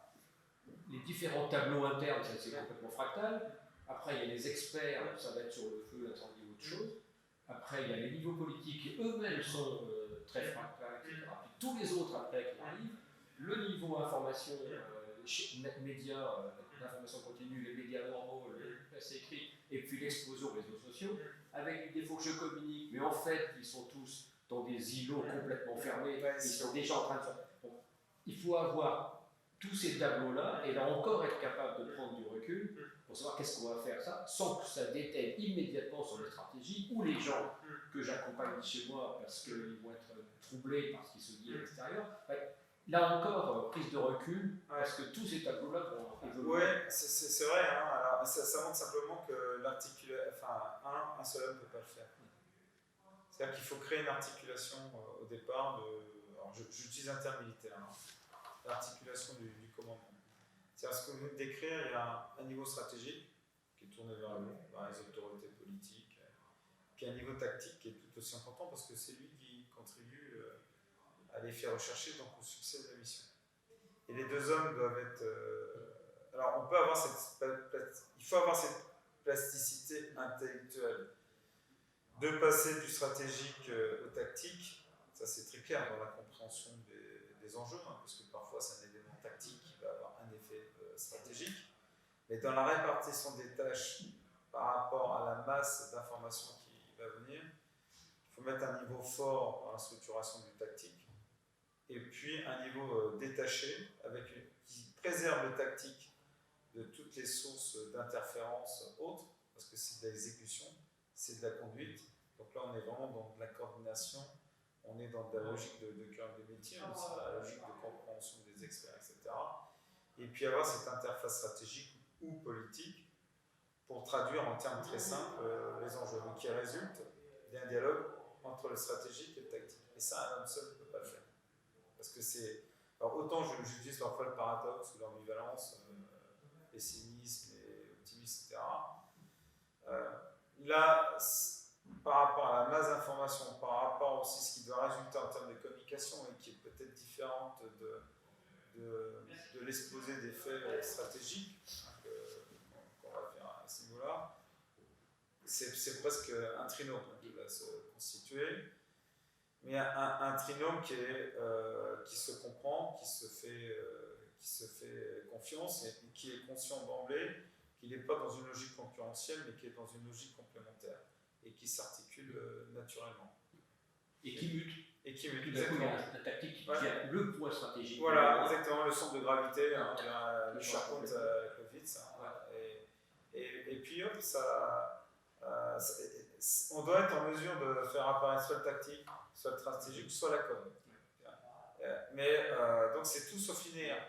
les différents tableaux internes, ça c'est complètement fractal. Après, il y a les experts, ça va être sur le feu, l'incendie ou autre chose. Après, il y a les niveaux politiques qui eux-mêmes sont très fractales, etc. Puis tous les autres après qui arrivent, le niveau information, médias d'information continue, les médias normaux, les presse écrite, et puis l'explosion des réseaux sociaux, avec l'idée faut que je communique, mais en fait, ils sont tous dans des îlots complètement fermés, ils sont déjà en train de faire. Bon, il faut avoir tous ces tableaux-là, et là encore être capable de prendre du recul pour savoir qu'est-ce qu'on va faire ça, sans que ça déteigne immédiatement sur les stratégies, ou les gens que j'accompagne chez moi parce qu'ils vont être troublés par ce qui se dit à l'extérieur. Là encore, prise de recul, parce que tous ces tableaux-là vont évoluer. Oui, c'est vrai. Hein. Alors, ça montre simplement que un seul homme ne peut pas le faire. C'est-à-dire qu'il faut créer une articulation au départ. Alors j'utilise un terme militaire, hein, l'articulation du commandement. C'est-à-dire ce que vous venez de décrire, il y a un niveau stratégique qui est tourné vers le haut, vers les autorités politiques, puis un niveau tactique qui est tout aussi important parce que c'est lui qui contribue à l'effet recherché, donc au succès de la mission. Et les deux hommes doivent être. Alors, il faut avoir cette plasticité intellectuelle de passer du stratégique au tactique. Ça, c'est très clair dans la compréhension des enjeux, hein, parce que parfois, c'est un élément tactique qui va avoir un effet stratégique. Mais dans la répartition des tâches par rapport à la masse d'informations qui va venir, il faut mettre un niveau fort dans la structuration du tactique. Et puis un niveau détaché qui préserve le tactique de toutes les sources d'interférences autres, parce que c'est de l'exécution, c'est de la conduite. Donc là, on est vraiment dans de la coordination, on est dans de la logique de cœur de métier, on est dans la logique de compréhension des experts, etc. Et puis avoir cette interface stratégique ou politique pour traduire en termes très simples les enjeux, donc qui résulte d'un dialogue entre le stratégique et le tactique. Et ça, un homme seul ne peut pas le faire. Parce que c'est. Alors, autant j'utilise parfois le paradoxe, l'ambivalence, pessimisme et optimisme, etc. Là, par rapport à la masse d'informations, par rapport aussi à ce qui doit résulter en termes de communication et qui est peut-être différente de l'exposé des faits stratégiques qu'on va faire à ce niveau-là, c'est presque un trinôme qui va se constituer. Mais un trinôme qui se comprend, qui se fait confiance et qui est conscient d'emblée qu'il n'est pas dans une logique concurrentielle, mais qui est dans une logique complémentaire et qui s'articule naturellement. Et qui mute. Et qui mute, exactement. La tactique qui tient le poids stratégique. Voilà, exactement, le centre de gravité, hein, le Charcot avec le Witz. Hein, et puis hop, on doit être en mesure de faire apparaître soit le tactique, soit le stratégique, soit la com. Donc c'est tout sauf linéaire.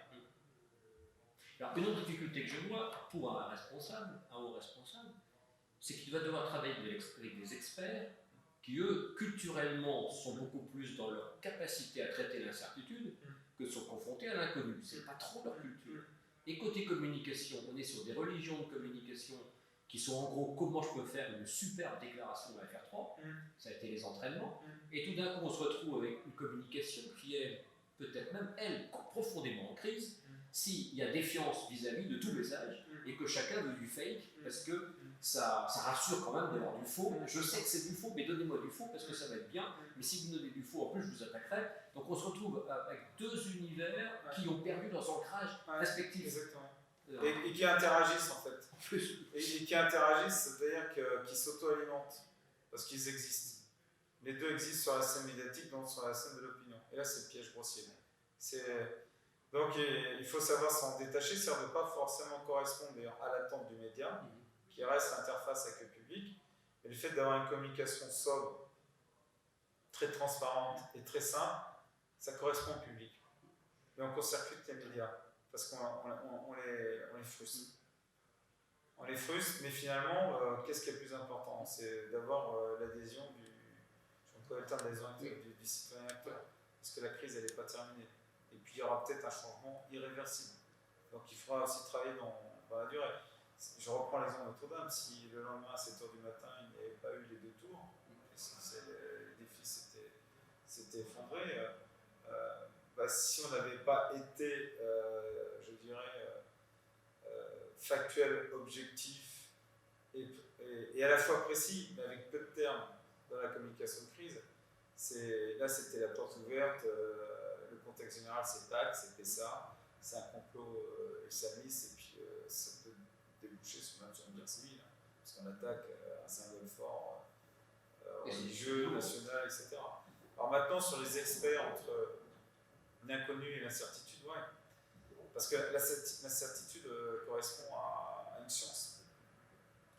Alors une autre difficulté que je vois pour un haut responsable, c'est qu'il va devoir travailler avec des experts qui, eux, culturellement, sont beaucoup plus dans leur capacité à traiter l'incertitude que sont confrontés à l'inconnu. C'est pas trop leur culture. Et côté communication, on est sur des religions de communication qui sont en gros comment je peux faire une superbe déclaration à FR3, ça a été les entraînements, et tout d'un coup on se retrouve avec une communication qui est peut-être même, elle, profondément en crise, s'il y a défiance vis-à-vis de tout message, et que chacun veut du fake, parce que ça rassure quand même d'avoir du faux. Je sais que c'est du faux, mais donnez-moi du faux parce que ça va être bien, mais si vous me donnez du faux, en plus je vous attaquerai. Donc on se retrouve avec deux univers qui ont perdu leur ancrage respectif. Exactement. Et qui interagissent en fait. Et qui interagissent, c'est-à-dire qu'ils s'auto-alimentent, parce qu'ils existent. Les deux existent sur la scène médiatique, donc sur la scène de l'opinion. Et là, c'est le piège grossier. Donc il faut savoir s'en détacher, ça ne veut pas forcément correspondre d'ailleurs à l'attente du média, qui reste l'interface avec le public, mais le fait d'avoir une communication sobre, très transparente et très simple, ça correspond au public. Et on court-circuite les médias, parce qu'on les frustre. On les frustre, mais finalement, qu'est-ce qui est le plus important? C'est d'avoir l'adhésion du citoyen acteur, parce que la crise, elle n'est pas terminée. Et puis, il y aura peut-être un changement irréversible. Donc, il faudra aussi travailler dans la durée. Je reprends l'exemple de Notre-Dame. Si le lendemain, à 7h du matin, il n'y avait pas eu les deux tours, et si les défis s'étaient effondrés, si on n'avait pas été, je dirais, factuel, objectif et à la fois précis, mais avec peu de termes dans la communication de crise, là c'était la porte ouverte, le contexte général c'est TAC, c'était ça, c'est un complot islamiste, et puis ça peut déboucher sur une guerre civile, hein, parce qu'on attaque un symbole fort religieux, national, etc. Alors maintenant, sur les experts entre l'inconnu et l'incertitude, ouais. Parce que l'incertitude correspond à une science,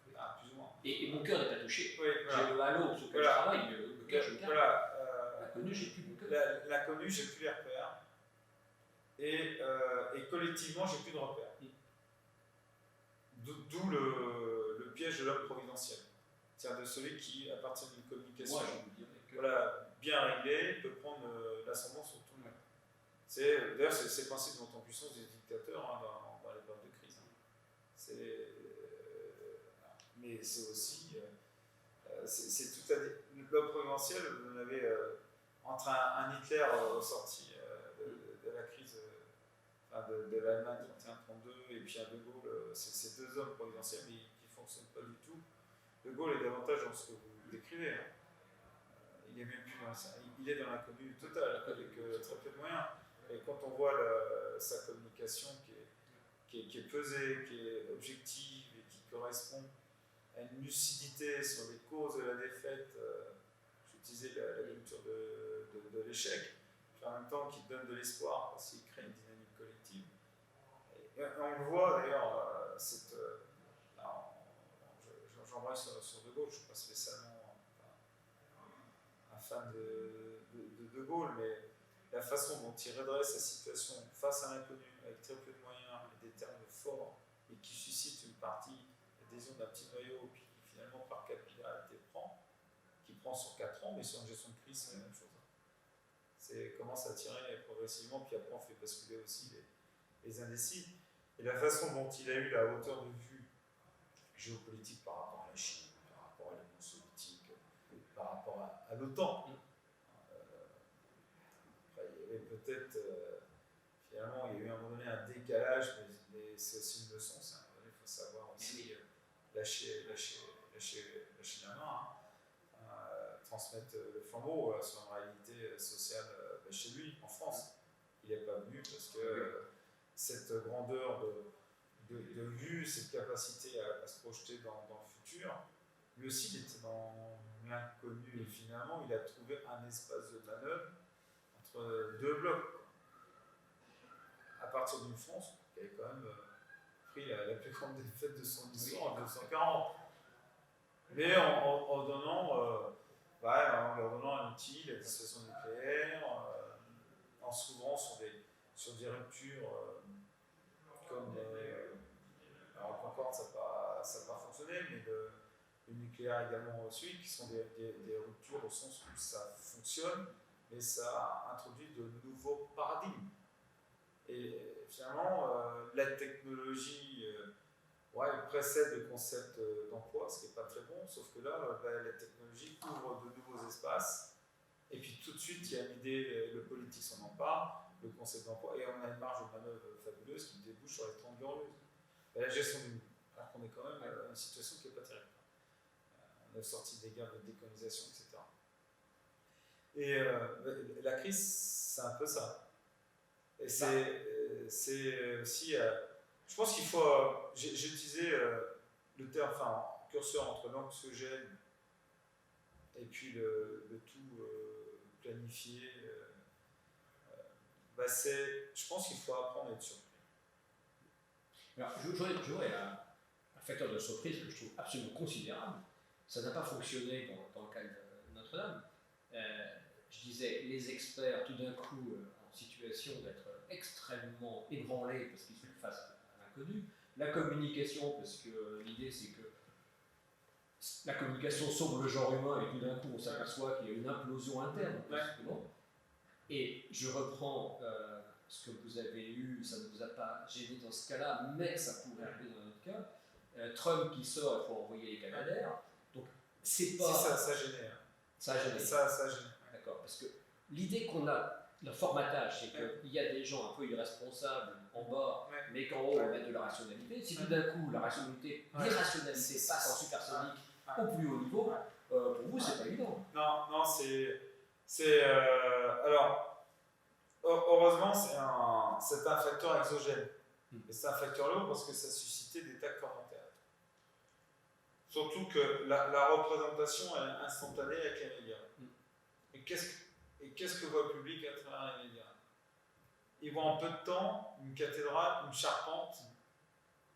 plus ou moins. Et mon cœur n'est pas touché. Oui, voilà. J'ai le halo sur lequel je travaille, le cœur, je le garde. Voilà. L'inconnu, j'ai plus mon cœur. L'inconnu, j'ai plus les repères. Et collectivement, j'ai plus de repères. D'où le piège de l'homme providentiel. C'est-à-dire de celui qui, à partir d'une communication bien réglée, peut prendre l'ascendant sur tout le monde. D'ailleurs, c'est le principe de monter en puissance des dictateurs, hein, dans les périodes de crise. Hein. Mais c'est aussi. C'est tout à l'homme providentiel, vous en avez entre un Hitler sorti de la crise de l'Allemagne 31-32 et puis un De Gaulle, c'est deux hommes providentiels mais qui ne fonctionnent pas du tout. De Gaulle est davantage dans ce que vous décrivez. Hein. Il est même plus dans il est dans l'inconnu total avec très peu de moyens. Et quand on voit sa communication qui est pesée, qui est objective et qui correspond à une lucidité sur les causes de la défaite, j'utilisais la culture de l'échec, puis en même temps qui donne de l'espoir parce qu'il crée une dynamique collective. Et on le voit d'ailleurs, j'embraye sur De Gaulle, je ne suis pas spécialement un fan de Gaulle, mais la façon dont il redresse sa situation face à l'inconnu, avec très peu de moyens et des termes forts, et qui suscite une partie d'adhésion d'un petit noyau, puis qui finalement par capillarité qui prend sur 4 ans, mais sur une gestion de crise, c'est la même chose. C'est commence à tirer progressivement, puis après on fait basculer aussi les indécis. Et la façon dont il a eu la hauteur de vue géopolitique par rapport à la Chine, par rapport à l'Union soviétique, par rapport à l'OTAN. Après, il y avait peut-être, finalement, il y a eu à un moment donné un décalage, mais c'est aussi une leçon. Il faut savoir aussi lâcher la main, transmettre le flambeau sur une réalité sociale chez lui, en France. Il n'est pas venu parce que cette grandeur de vue, cette capacité à se projeter dans le futur, lui aussi il était dans l'inconnu et finalement il a trouvé un espace de manœuvre entre deux blocs. À partir d'une France qui avait quand même pris la plus grande défaite de son histoire en 1940. Mais en donnant, en leur donnant un outil, la dissuasion nucléaire, en s'ouvrant sur des ruptures comme alors Concorde, ça n'a pas fonctionné, mais le nucléaire également suit, qui sont des ruptures au sens où ça fonctionne, mais ça introduit de nouveaux paradigmes. Et finalement, la technologie précède le concept d'emploi, ce qui n'est pas très bon, sauf que là, la technologie ouvre de nouveaux espaces, et puis tout de suite, il y a une idée, le politique s'en empare, le concept d'emploi, et on a une marge de manœuvre fabuleuse qui débouche sur les 30 glorieuses. La gestion du monde, alors qu'on est quand même dans une situation qui n'est pas terrible. On est sorti des guerres de décolonisation, etc. Et la crise, c'est un peu ça. Et c'est aussi. Je pense qu'il faut. J'ai utilisé le terme, curseur entre l'anxiogène et puis le tout planifié. Je pense qu'il faut apprendre à être surpris. Alors, j'aurais un facteur de surprise que je trouve absolument considérable. Ça n'a pas fonctionné dans le cas de Notre-Dame. Je disais, les experts, tout d'un coup, en situation d'être extrêmement ébranlés parce qu'ils sont face à l'inconnu. La communication, parce que l'idée c'est que la communication sauve le genre humain et tout d'un coup on s'aperçoit qu'il y a une implosion interne. Et je reprends ce que vous avez eu, ça ne vous a pas gêné dans ce cas-là, mais ça pourrait arriver dans notre cas. Trump qui sort, il faut envoyer les Canadaires. Donc c'est pas. Si ça gênait. Ça a gêné. Ça gêne. D'accord, parce que l'idée qu'on a, le formatage, c'est qu'il y a des gens un peu irresponsables en bas, mais qu'en haut on met de la rationalité. Si tout d'un coup la rationalité, l'irrationalité passe en supersonique au plus haut niveau, pour vous c'est pas évident. Non, alors heureusement, c'est un facteur exogène. Et c'est un facteur lourd parce que ça suscitait des tacs commentaires. Surtout que la représentation est instantanée avec les médias. Et qu'est-ce que voit le public à travers les médias? Il voit en peu de temps une cathédrale, une charpente,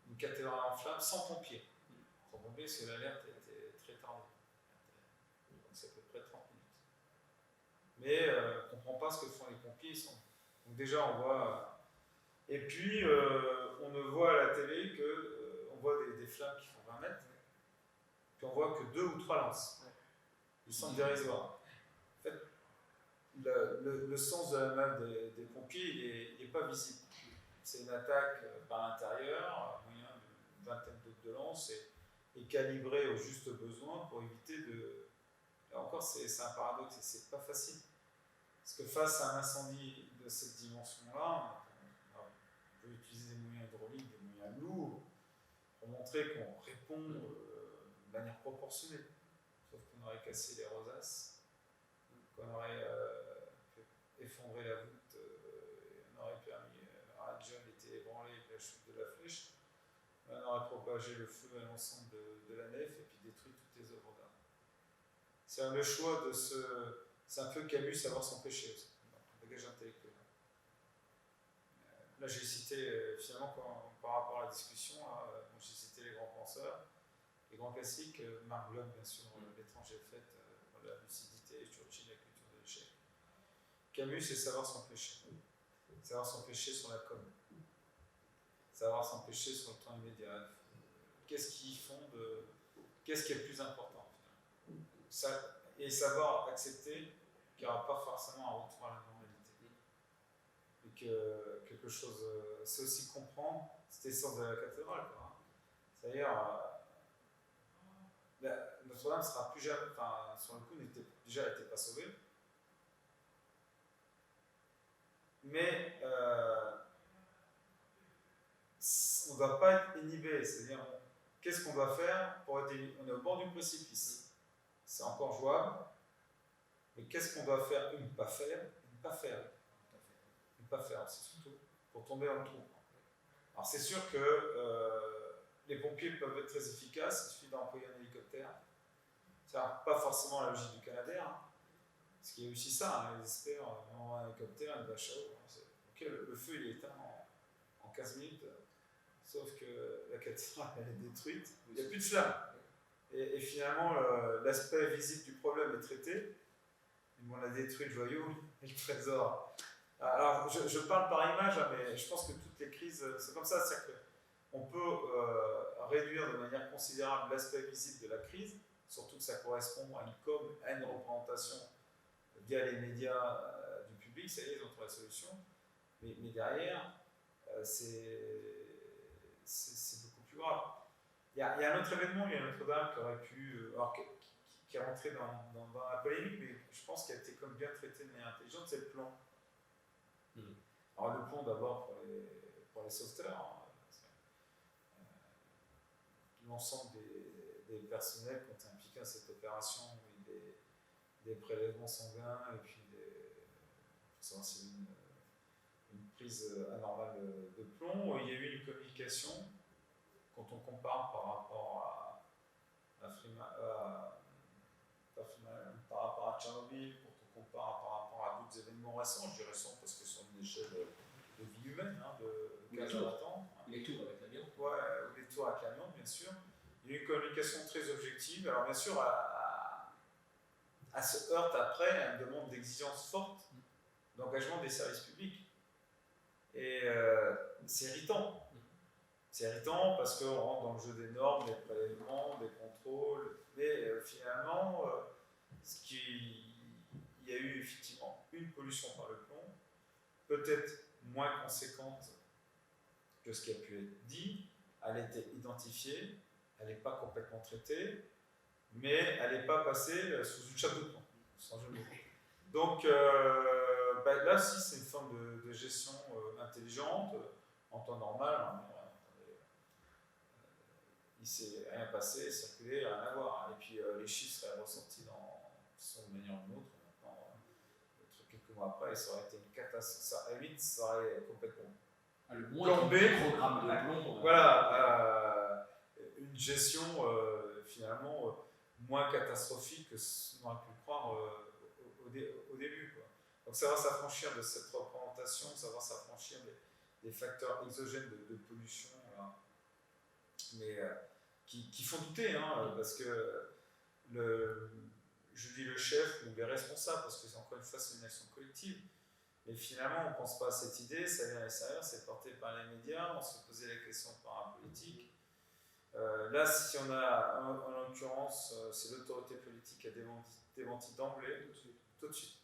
une cathédrale en flammes sans pompiers. Sans pompiers, parce que l'alerte était très tardive. Donc c'est à peu près 30 minutes. Mais on ne comprend pas ce que font les pompiers. Donc déjà, on voit. Et puis, on ne voit à la télé que. On voit des flammes qui font 20 mètres. Puis on voit que 2 ou 3 lances. Ils sont dérisoires. En fait, le sens de la manœuvre des pompiers, il n'est pas visible. C'est une attaque par l'intérieur, moyen d'une vingtaine de lances, et calibrée au juste besoin pour éviter de. Là encore, c'est un paradoxe, et c'est pas facile. Parce que face à un incendie de cette dimension-là, on peut utiliser des moyens hydrauliques, des moyens lourds, pour montrer qu'on répond de manière proportionnée. Sauf qu'on aurait cassé les rosaces, qu'on aurait effondré la voûte, on aurait permis à un jeune était ébranlé avec la chute de la flèche, on aurait propagé le feu à l'ensemble de la nef et puis détruit toutes les œuvres d'art. C'est le choix de ce. C'est un peu Camus, savoir son péché aussi, un bagage intellectuel. Là, j'ai cité, finalement, par rapport à la discussion, j'ai cité les grands penseurs, les grands classiques, Marc Bloch, bien sûr, L'étranger fait, la lucidité, Churchill, la culture de l'échec. Camus, c'est savoir son péché. Savoir son péché sur la com. Savoir son péché sur le temps immédiat. Qu'est-ce qui fonde, qu'est-ce qui est le plus important, finalement. Et savoir accepter qu'il n'y aura pas forcément un retour à la normalité. Et que quelque chose. C'est aussi comprendre, c'était l'essence de la cathédrale, quoi. C'est-à-dire. Notre-Dame sera plus jamais. Enfin, sur le coup, n'était pas sauvée. Mais on ne doit pas être inhibé. C'est-à-dire, qu'est-ce qu'on doit faire pour être. On est au bord du précipice. C'est encore jouable. Mais qu'est-ce qu'on doit faire? Ne pas faire. Ne pas faire. Ne pas faire, c'est surtout pour tomber dans le trou. Alors, c'est sûr que les pompiers peuvent être très efficaces. Il suffit d'employer un hélicoptère. C'est pas forcément la logique du Canadair. Parce qu'il y a aussi ça, les experts ont un hélicoptère, une bâche à eau. Okay, le feu il est éteint en 15 minutes, sauf que la cathédrale elle est détruite, il n'y a plus de flamme. Et finalement, l'aspect visible du problème est traité, mais on a détruit le joyau et le trésor. Alors, je parle par image, hein, mais je pense que toutes les crises, c'est comme ça, c'est-à-dire qu'on peut réduire de manière considérable l'aspect visible de la crise, surtout que ça correspond à une com, à une représentation via les médias du public, ça y est, ils ont trouvé la solution. Mais derrière, c'est beaucoup plus grave. Il y a un autre événement, il y a Notre-Dame qui aurait pu. Qui est rentré dans la polémique, mais je pense qu'il a été comme bien traité de manière intelligente, c'est le plomb. Alors, le plomb d'abord pour les sauveteurs, l'ensemble des personnels qui ont été impliqués à cette opération, des prélèvements sanguins et puis c'est une prise anormale de plomb. Il y a eu une communication quand on compare par rapport par rapport à Tchernobyl, quand on compare par rapport à d'autres événements récents, je dirais récents parce que sur une échelle de vie humaine, de 15 ans. Les tours avec l'amiante. Ouais, les tours avec l'amiante, bien sûr. Il y a eu une communication très objective. Alors bien sûr, elle se heurte après à une demande d'exigence forte d'engagement des services publics. Et c'est irritant. C'est irritant parce qu'on rentre dans le jeu des normes, des prélèvements, des contrôles. Mais finalement, il y a eu effectivement une pollution par le plomb, peut-être moins conséquente que ce qui a pu être dit. Elle a été identifiée, elle n'est pas complètement traitée, mais elle n'est pas passée sous une chape de plomb, sans jeu de mots. Donc là aussi, c'est une forme de gestion intelligente, en temps normal. Hein, il ne s'est rien passé, circulé, rien à voir. Et puis les chiffres seraient ressortis de manière ou d'une autre. Maintenant, quelques mois après, ça aurait été une catastrophe. À la limite, ça aurait complètement le moindre plombé. Programme de plomb. Voilà, une gestion finalement moins catastrophique que ce qu'on aurait pu le croire au début, quoi. Donc savoir s'affranchir de cette représentation, savoir s'affranchir des facteurs exogènes de pollution, voilà. Mais qui font douter, hein, parce que je dis le chef ou les responsables, parce que encore une fois c'est une action collective, mais finalement on ne pense pas à cette idée, ça vient à l'extérieur, c'est porté par les médias, on se posait la question par un politique. Là, si on a, en l'occurrence, c'est l'autorité politique qui a démenti d'emblée, tout de suite.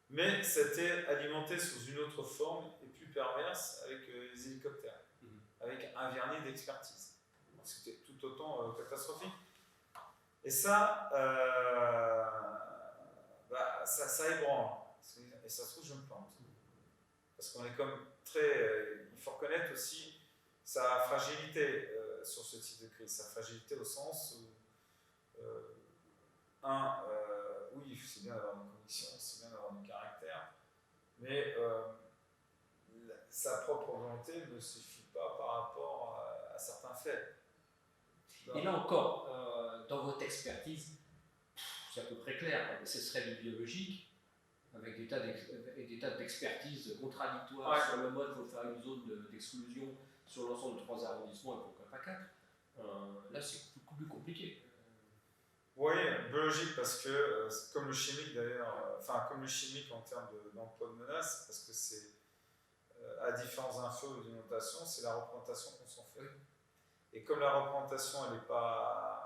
Mais c'était alimenté sous une autre forme et plus perverse avec les hélicoptères, avec un vernis d'expertise. C'était tout autant catastrophique. Et ça, ça ébranle. Et ça se trouve, je me plante. Parce qu'on est comme très. Il faut reconnaître aussi sa fragilité sur ce type de crise. Sa fragilité au sens où, oui, c'est bien d'avoir une conviction, c'est bien d'avoir du caractère, mais sa propre volonté ne suffit pas par rapport à certains faits. Et là encore, dans votre expertise, c'est à peu près clair, ce serait du biologique, avec des tas d'expertises contradictoires sur le mode, il faut faire une zone d'exclusion sur l'ensemble de 3 arrondissements et pourquoi pas 4. Là, c'est beaucoup plus compliqué. Oui, biologique parce que, comme le chimique d'ailleurs, comme le chimique en termes d'emploi de menace, parce que c'est, à différents infos ou d'inondation, c'est la représentation qu'on s'en fait. Et comme la représentation, elle n'est pas.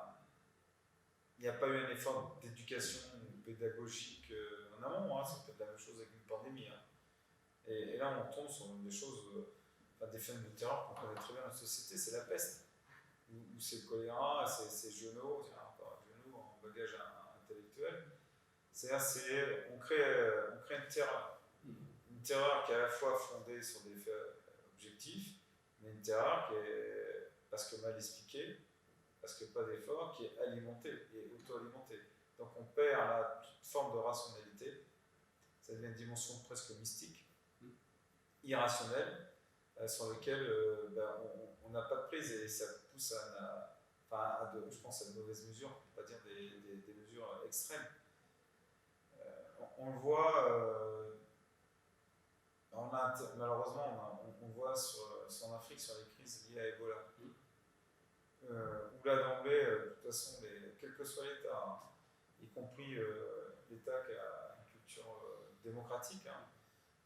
Il n'y a pas eu un effort d'éducation pédagogique en amont, hein, c'est peut-être la même chose avec une pandémie. Hein. Et là, on tombe sur des choses, des phénomènes de terreur qu'on connaît très bien dans la société, c'est la peste, ou c'est le choléra, c'est Genot, en bagage intellectuel. C'est-à-dire, on crée une terreur. Une terreur qui est à la fois fondée sur des faits objectifs, mais une terreur qui est, parce que mal expliquée, parce que pas d'effort, qui est alimentée et auto-alimentée. Donc on perd toute forme de rationalité, ça devient une dimension presque mystique, irrationnelle, sur laquelle on n'a pas de prise et ça pousse je pense à de mauvaises mesures, pour ne pas dire des mesures extrêmes. On le voit, malheureusement, on voit en Afrique sur les crises liées à Ebola. Où là d'emblée, de toute façon, quel que soit l'État, hein, y compris l'État qui a une culture démocratique, hein,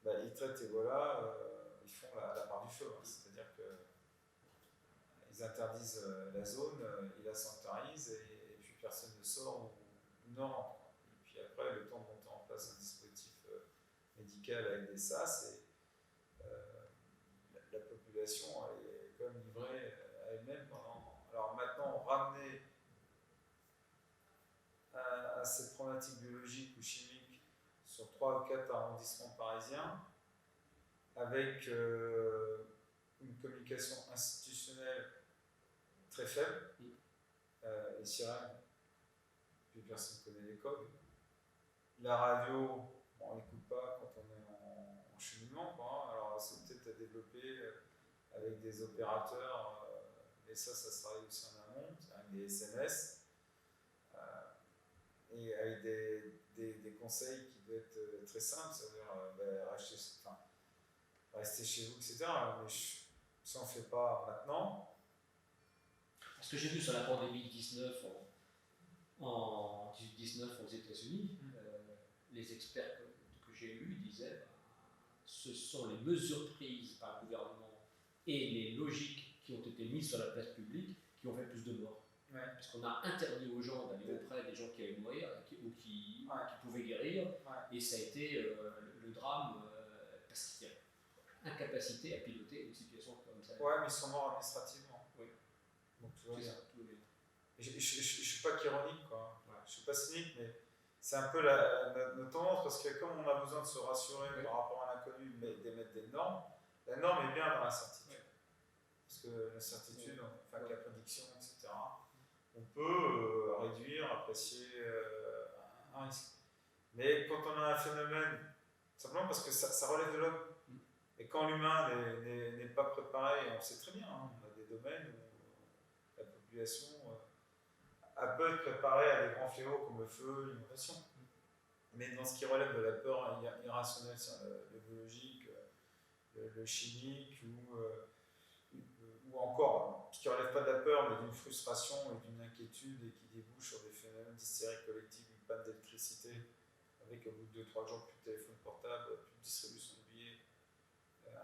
ils traitent Ebola, ils font la part du feu. Hein, c'est-à-dire qu'ils interdisent la zone, ils la sanctuarisent et puis personne ne sort ou ne rentre. Et puis après, le temps de monter en place un dispositif médical avec des SAS, et la population est quand même livrée à elle-même pendant. Alors maintenant, ramener à cette problématique biologique ou chimique sur 3 ou 4 arrondissements parisiens, avec une communication institutionnelle très faible, les sirènes, plus personne ne connaît les codes. La radio, on n'écoute pas quand on est en cheminement, quoi. Alors c'est peut-être à développer avec des opérateurs. Et ça se travaille aussi en amont, avec des SMS, et avec des conseils qui doivent être très simples, c'est-à-dire rester chez vous, etc. Mais si on ne fait pas maintenant. Ce que j'ai vu sur la pandémie 19 aux États-Unis, les experts que j'ai lus disaient ce sont les mesures prises par le gouvernement et les logiques qui ont été mises sur la place publique qui ont fait plus de morts. Ouais. Parce qu'on a interdit aux gens d'aller auprès des gens qui allaient mourir ou qui pouvaient guérir. Ouais. Et ça a été le drame parce qu'il y a incapacité à piloter une situation comme ça. Ouais, mais ils sont morts administrativement. Oui. Donc tout va bien. Je ne suis pas ironique, quoi. Ouais. Je ne suis pas cynique, mais c'est un peu notre tendance parce que comme on a besoin de se rassurer par rapport à l'inconnu, d'émettre des normes, la norme est bien dans l'incertitude. Parce que l'incertitude, la prédiction, etc., on peut réduire, apprécier un risque. Mais quand on a un phénomène Simplement parce que ça relève de l'homme. Et quand l'humain n'est pas préparé, on le sait très bien, hein, on a des domaines où la population peut être préparée à des grands fléaux comme le feu, l'inondation. Mais dans ce qui relève de la peur irrationnelle, le biologique, le chimique, ou encore, ce qui ne relève pas de la peur, mais d'une frustration et d'une inquiétude et qui débouche sur des phénomènes d'hystérie collective, une panne d'électricité, avec au bout de 2-3 jours plus de téléphone portable, plus de distribution de billets,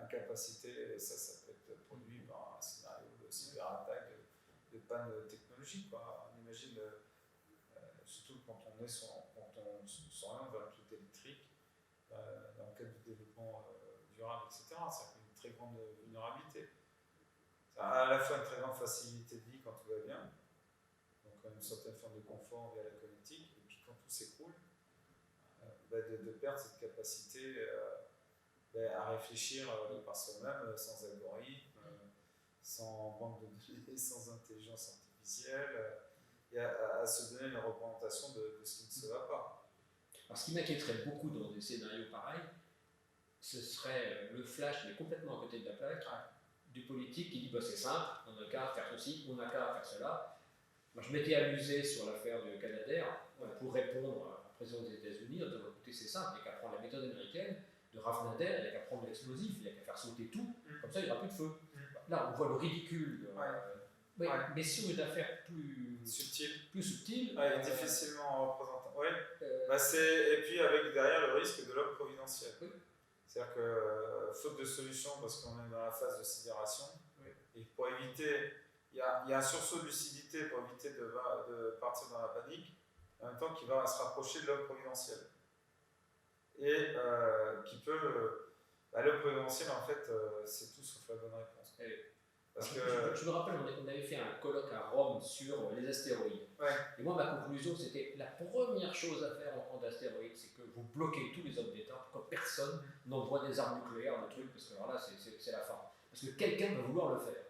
incapacité, ça peut être produit par un scénario de cyberattaque, de panne technologique. Quoi. On imagine, surtout quand on s'oriente vers le tout électrique, dans le cadre du développement durable, etc. C'est une très grande vulnérabilité. Ça a à la fois une très grande facilité de vie quand tout va bien, donc une certaine forme de confort via la connectique, et puis quand tout s'écroule, de perdre cette capacité à réfléchir par soi-même, sans algorithme, sans banque de données, sans intelligence artificielle, et à se donner une représentation de ce qui ne se va pas. Alors, ce qui m'inquiéterait beaucoup dans des scénarios pareils, ce serait le flash, mais complètement à côté de la plaque, du politique qui dit bah, c'est simple, on n'a qu'à faire ceci, on n'a qu'à faire cela. Moi, je m'étais amusé sur l'affaire de Canadair pour répondre à la présidente des États-Unis en disant écoutez, c'est simple, il n'y a qu'à prendre la méthode américaine de Raffnader, il n'y a qu'à prendre l'explosif, il n'y a qu'à faire sauter tout, comme ça il n'y aura plus de feu. Là, on voit le ridicule. Mais si on veut faire plus subtil, difficilement représentant. Et puis avec derrière le risque de l'homme providentiel. Oui. C'est-à-dire que faute de solution, parce qu'on est dans la phase de sidération, et pour éviter, il y a un sursaut de lucidité pour éviter de partir dans la panique, en même temps qui va se rapprocher de l'homme providentiel. Et qui peut. L'homme providentiel, en fait, c'est tout sauf la bonne réponse. Parce que je me rappelle, on avait fait un colloque à Rome sur les astéroïdes. Et moi, ma conclusion, c'était la première chose à faire en temps d'astéroïdes, c'est que vous bloquez tous les hommes d'État pour que personne n'envoie des armes nucléaires, le truc, parce que alors là, c'est la fin. Parce que quelqu'un va vouloir le faire.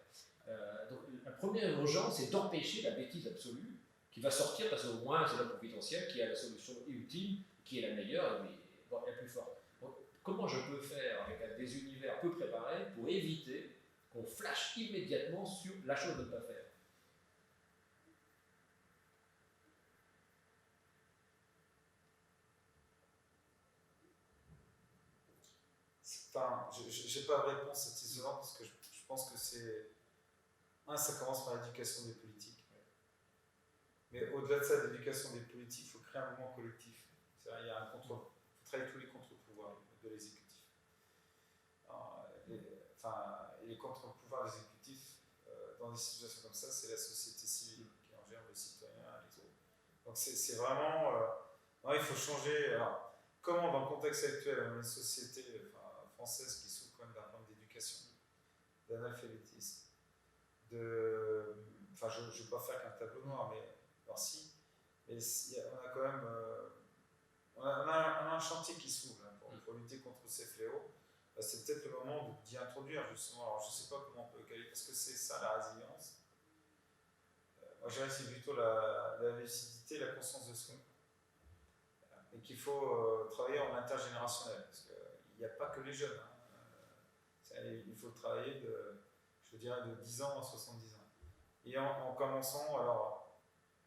Donc, la première urgence, c'est d'empêcher la bêtise absolue qui va sortir, parce qu'au moins, c'est l'homme providentiel qui a la solution ultime, qui est la meilleure et la plus forte. Donc, comment je peux faire avec des univers peu préparés pour éviter qu'on flash immédiatement sur la chose de ne pas faire? Je n'ai pas de réponse satisfaisante parce que je pense que c'est. Ça commence par l'éducation des politiques. Mais au-delà de ça, l'éducation des politiques, il faut créer un mouvement collectif. Il y a il faut travailler tous les contre-pouvoirs de l'exécutif. Et les contre-pouvoirs de l'exécutif, dans des situations comme ça, c'est la société civile qui en gère, les citoyens, les autres. Donc c'est vraiment. Non, il faut changer. Alors, comment, dans le contexte actuel, on a une société française qui souffre quand même d'un problème d'éducation, d'analphabétisme, je ne vais pas faire qu'un tableau noir, mais alors si, mais on a quand même on a un chantier qui s'ouvre pour lutter contre ces fléaux. C'est peut-être le moment d'y introduire justement. Alors je ne sais pas comment on peut caler, parce que c'est ça la résilience. Moi je dirais que c'est plutôt la lucidité, la conscience de soi. Et qu'il faut travailler en intergénérationnel, parce qu'il n'y a pas que les jeunes. Il faut travailler je dirais de 10 ans à 70 ans. Et en commençant, alors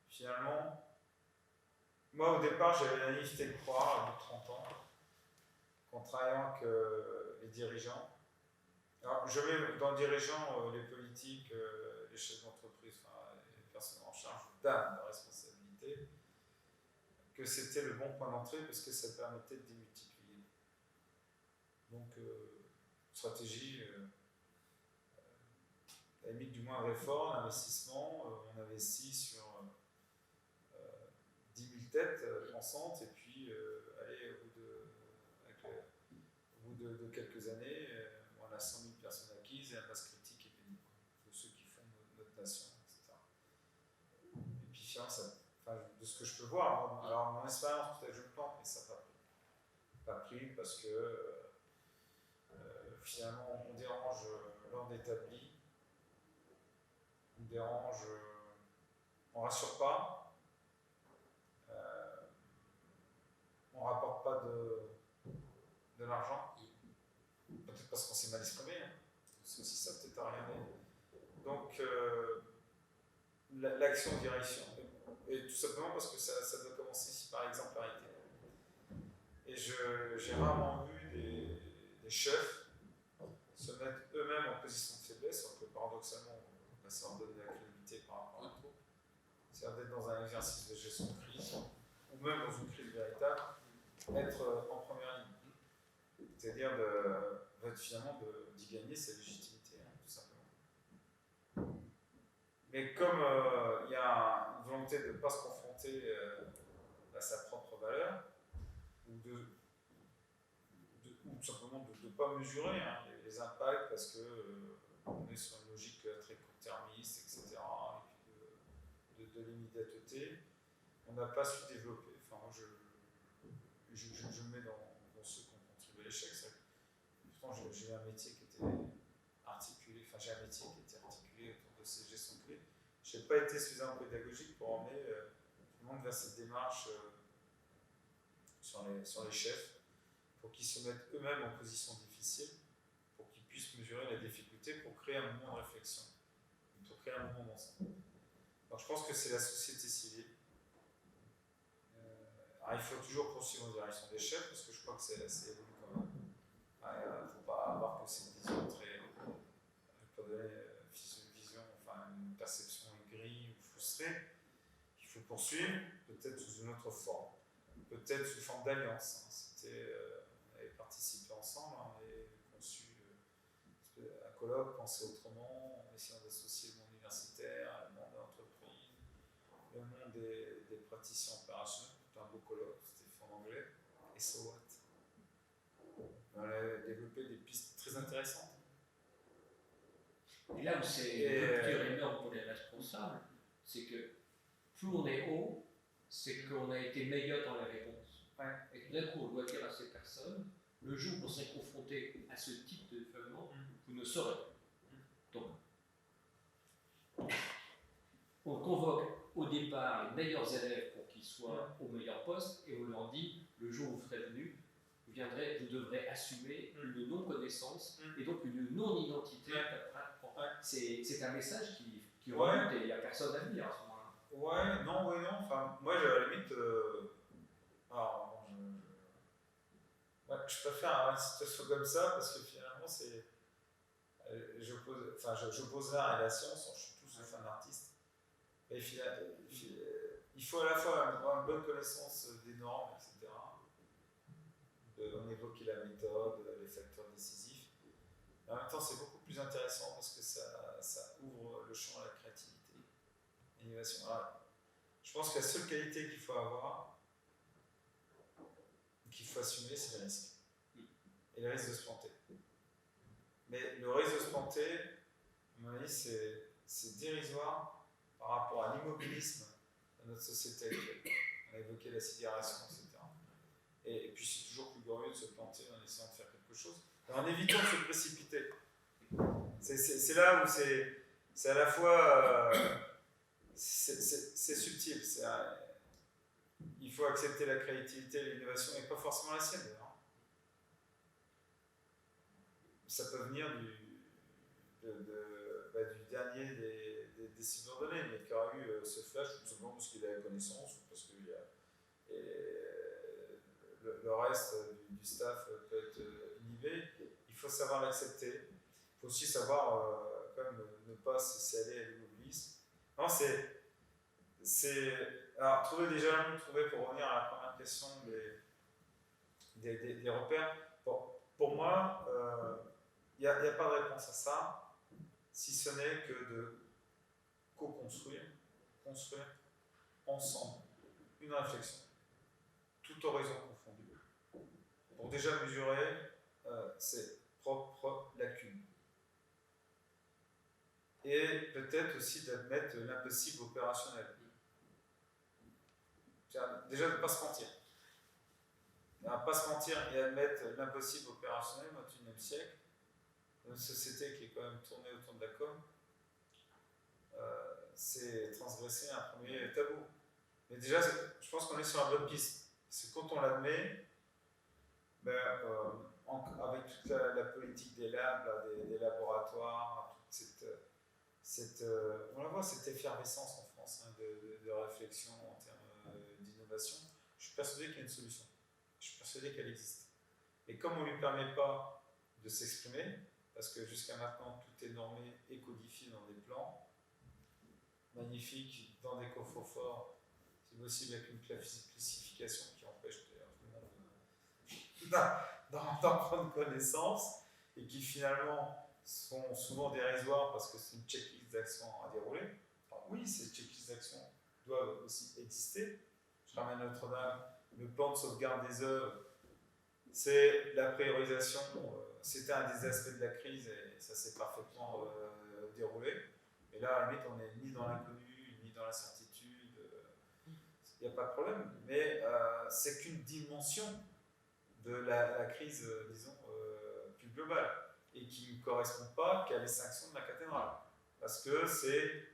finalement, moi au départ j'avais la naïveté de croire, à bout de 30 ans, qu'en travaillant avec les dirigeants, alors je mets dans les dirigeants les politiques, les chefs d'entreprise, les personnes en charge d'âme, de responsabilité, que c'était le bon point d'entrée parce que ça permettait de démultiplier. Donc, stratégie, à la limite du moins réforme, investissement, on investit sur 10 000 têtes pensantes, et puis, allez, au bout de quelques années, on a 100 000 personnes acquises et un masse critique est pénible. De ceux qui font notre nation, etc. Et puis, finalement, de ce que je peux voir, alors mon expérience, peut-être je me plante, mais ça n'a pas pris parce que finalement on dérange l'ordre établi, on dérange, on rassure pas, on rapporte pas de l'argent. Peut-être parce qu'on s'est mal exprimé, hein. C'est aussi ça peut-être à regarder. Donc, l'action direction. Et tout simplement parce que ça doit commencer ici par l'exemplarité. Et j'ai rarement vu des chefs se mettre eux-mêmes en position de faiblesse, alors que paradoxalement, ça leur donne de la crédibilité par rapport à tout. C'est-à-dire d'être dans un exercice de gestion de crise, ou même dans une crise véritable, être en première ligne. C'est-à-dire finalement d'y gagner sa légitimité, hein, tout simplement. Mais comme il y a une volonté de ne pas se confronter à sa propre valeur, ou tout simplement de ne pas mesurer, hein, les impacts, parce qu'on est sur une logique très court-termiste, etc., et puis de l'immédiateté, on n'a pas su développer. Enfin, moi, je me mets dans ceux qui ont contribué à l'échec. Pourtant, j'ai un métier qui était articulé, enfin, j'ai un métier qui était articulé autour de ces gestions clés. Je n'ai pas été suffisamment pédagogique pour emmener tout le monde vers cette démarche sur les chefs, pour qu'ils se mettent eux-mêmes en position difficile, pour qu'ils puissent mesurer la difficulté, pour créer un moment de réflexion, pour créer un moment d'ensemble. Donc je pense que c'est la société civile. Alors il faut toujours poursuivre en direction des chefs, parce que je crois que c'est assez évolué quand même. Il ne faut pas avoir que cette vision très, je peux donner vision, enfin une perception aigrie ou frustrée. Il faut poursuivre, peut-être sous une autre forme, peut-être sous forme d'alliance. Hein. On avait participé ensemble, hein, on avait conçu un colloque, penser autrement, en essayant d'associer le monde universitaire, le monde de l'entreprise, le monde des praticiens opérationnels. C'était un beau colloque, c'était fait en anglais, et so what. On a développé des pistes très intéressantes. Et là où c'est une rupture énorme pour les responsables, c'est que plus on est haut, c'est qu'on a été meilleur dans la réponse. Ouais. Et tout d'un coup, on doit dire à ces personnes, le jour où vous serez confronté à ce type de développement, vous ne saurez pas. Donc, on convoque au départ les meilleurs élèves pour qu'ils soient au meilleur poste, et on leur dit, le jour où vous serez venus, vous devrez assumer une non-connaissance et donc une non-identité. C'est un message qui remonte et il n'y a personne à dire à ce moment-là. Ouais, non. Enfin, moi, à la limite, alors, je préfère une situation comme ça parce que finalement, c'est. J'oppose l'art et la science, je suis tous fans d'artistes. Et il faut à la fois avoir une bonne connaissance des normes, etc. On évoquait la méthode, les facteurs décisifs. Mais en même temps, c'est beaucoup plus intéressant parce que ça ouvre le champ à la créativité, l'innovation. Je pense que la seule qualité qu'il faut avoir, qu'il faut assumer, c'est le risque. Et le risque de se planter. Mais le risque de se planter, à mon avis, c'est dérisoire par rapport à l'immobilisme de notre société actuelle. On a évoqué la sidération, etc. Et puis c'est toujours plus glorieux de se planter en essayant de faire quelque chose, en évitant de se précipiter. C'est là où c'est à la fois c'est subtil. Il faut accepter la créativité et l'innovation, et pas forcément la sienne d'ailleurs. Ça peut venir du dernier des subordonnés, mais qui aura eu ce flash tout simplement parce qu'il a la connaissance, ou parce que le reste du staff peut être inhibé. Il faut savoir l'accepter. Il faut aussi savoir quand même ne pas se laisser aller à l'immobilisme. Non, alors, trouver pour revenir à la première question des repères. Pour moi, il n'y a pas de réponse à ça, si ce n'est que de construire ensemble une réflexion, tout horizon confondu, pour déjà mesurer ses propres lacunes. Et peut-être aussi d'admettre l'impossible opérationnel. Déjà de ne pas se mentir. Pas se mentir et admettre l'impossible opérationnel au XXIe siècle, dans une société qui est quand même tournée autour de la com, c'est transgresser un premier tabou. Mais déjà, je pense qu'on est sur la bonne piste. C'est quand on l'admet, on la voit, cette effervescence en France de réflexion en termes d'innovation. Je suis persuadé qu'il y a une solution. Je suis persuadé qu'elle existe. Et comme on ne lui permet pas de s'exprimer, parce que jusqu'à maintenant tout est normé et codifié dans des plans magnifiques, dans des coffres forts, si possible avec une classification qui empêche tout le monde d'en prendre connaissance, et qui finalement sont souvent dérisoires parce que c'est une checklist d'actions à dérouler. Alors oui, ces checklists d'actions doivent aussi exister. Je ramène Notre-Dame, le plan de sauvegarde des œuvres, c'est la priorisation. C'était un des aspects de la crise et ça s'est parfaitement déroulé. Mais là, à la limite, on n'est ni dans l'inconnu, ni dans l'incertitude. Il n'y a pas de problème. Mais c'est qu'une dimension de la crise, disons, plus globale. Et qui ne correspond pas qu'à les sanctions de la cathédrale. Parce que c'est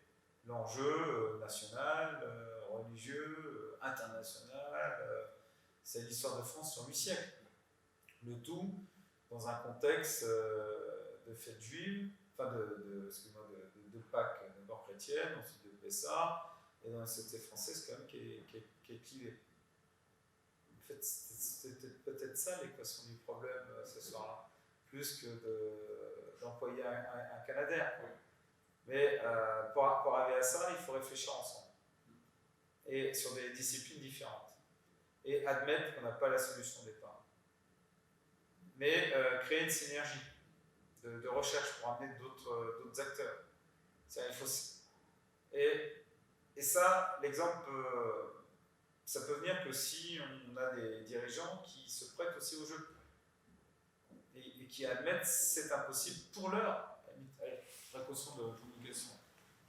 l'enjeu national, religieux, international. C'est l'histoire de France sur 8 siècles. Le tout dans un contexte de fête juive, enfin de Pâques d'abord chrétienne, ensuite de Pessah, et dans la société française quand même qui est clivée. En fait, c'était peut-être ça l'équation du problème ce soir-là, plus que d'employer un Canadair. Mais pour arriver à ça, il faut réfléchir ensemble, et sur des disciplines différentes, et admettre qu'on n'a pas la solution des départ. Mais créer une synergie de recherche pour amener d'autres acteurs. Et ça, l'exemple, ça peut venir que si on a des dirigeants qui se prêtent aussi au jeu et qui admettent c'est impossible pour l'heure. Précaution de communication.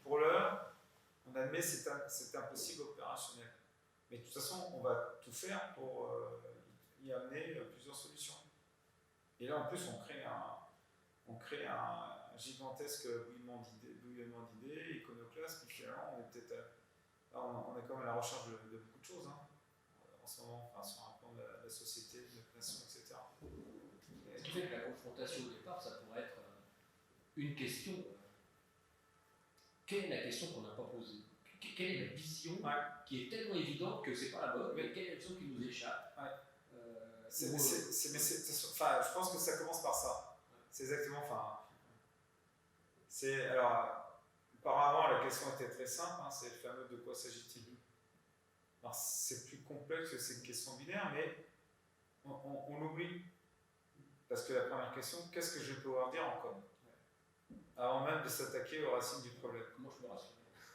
Pour l'heure, on admet c'est impossible opérationnel. Mais de toute façon, on va tout faire pour y amener plusieurs solutions. Et là, en plus, on crée un gigantesque bouillonnement d'idées, iconoclaste, puis finalement, on est peut-être on est quand même à la recherche de beaucoup de choses, en ce moment, enfin, sur un plan de la société, de la nation, etc. Ce qui fait que la confrontation au départ, ça pourrait être une question. Quelle est la question qu'on n'a pas posée? Quelle est la vision qui est tellement évidente que c'est pas la bonne, mais quelle est la vision qui nous échappe? Je pense que ça commence par ça. C'est exactement. Alors, auparavant, la question était très simple. C'est le fameux de quoi s'agit-il. Alors, c'est plus complexe que c'est une question binaire, mais on l'oublie. Parce que la première question, qu'est-ce que je vais pouvoir dire en com? Avant même de s'attaquer aux racines du problème.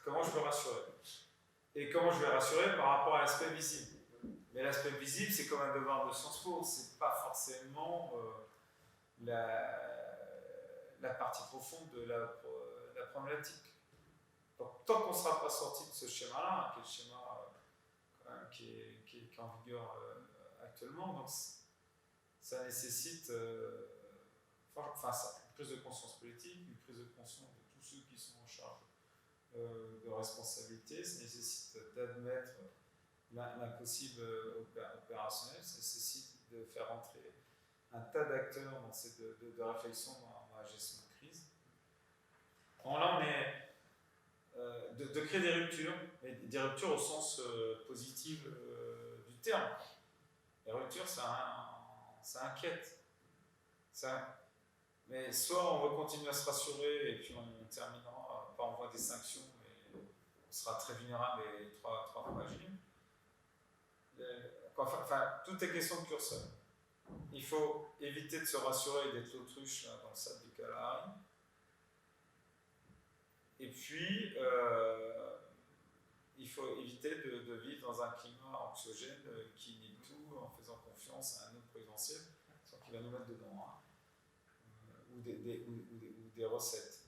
Comment je peux rassurer? Et comment je vais rassurer par rapport à l'aspect visible? Mais l'aspect visible, c'est comme un devoir de Sciences Po, c'est pas forcément la partie profonde de la problématique. Donc, tant qu'on ne sera pas sorti de ce schéma-là, qui est le schéma qui est en vigueur actuellement, donc ça nécessite une prise de conscience politique, une prise de conscience de tous ceux qui sont en charge de responsabilité, ça nécessite d'admettre l'impossible opérationnel, ça nécessite de faire entrer un tas d'acteurs dans de réflexion dans la gestion de crise. Donc là, on est de créer des ruptures, mais des ruptures au sens positif du terme. Les ruptures, ça inquiète. Mais soit on va continuer à se rassurer et puis on terminera par envoyer des sanctions et on sera très vulnérable et trois fois agile. Enfin, tout est question de curseur. Il faut éviter de se rassurer et d'être l'autruche dans le sable du Kalahari. Et puis, il faut éviter de vivre dans un climat anxiogène qui nie tout en faisant confiance à un autre présidentiel, sans qu'il va nous mettre dedans, ou des recettes.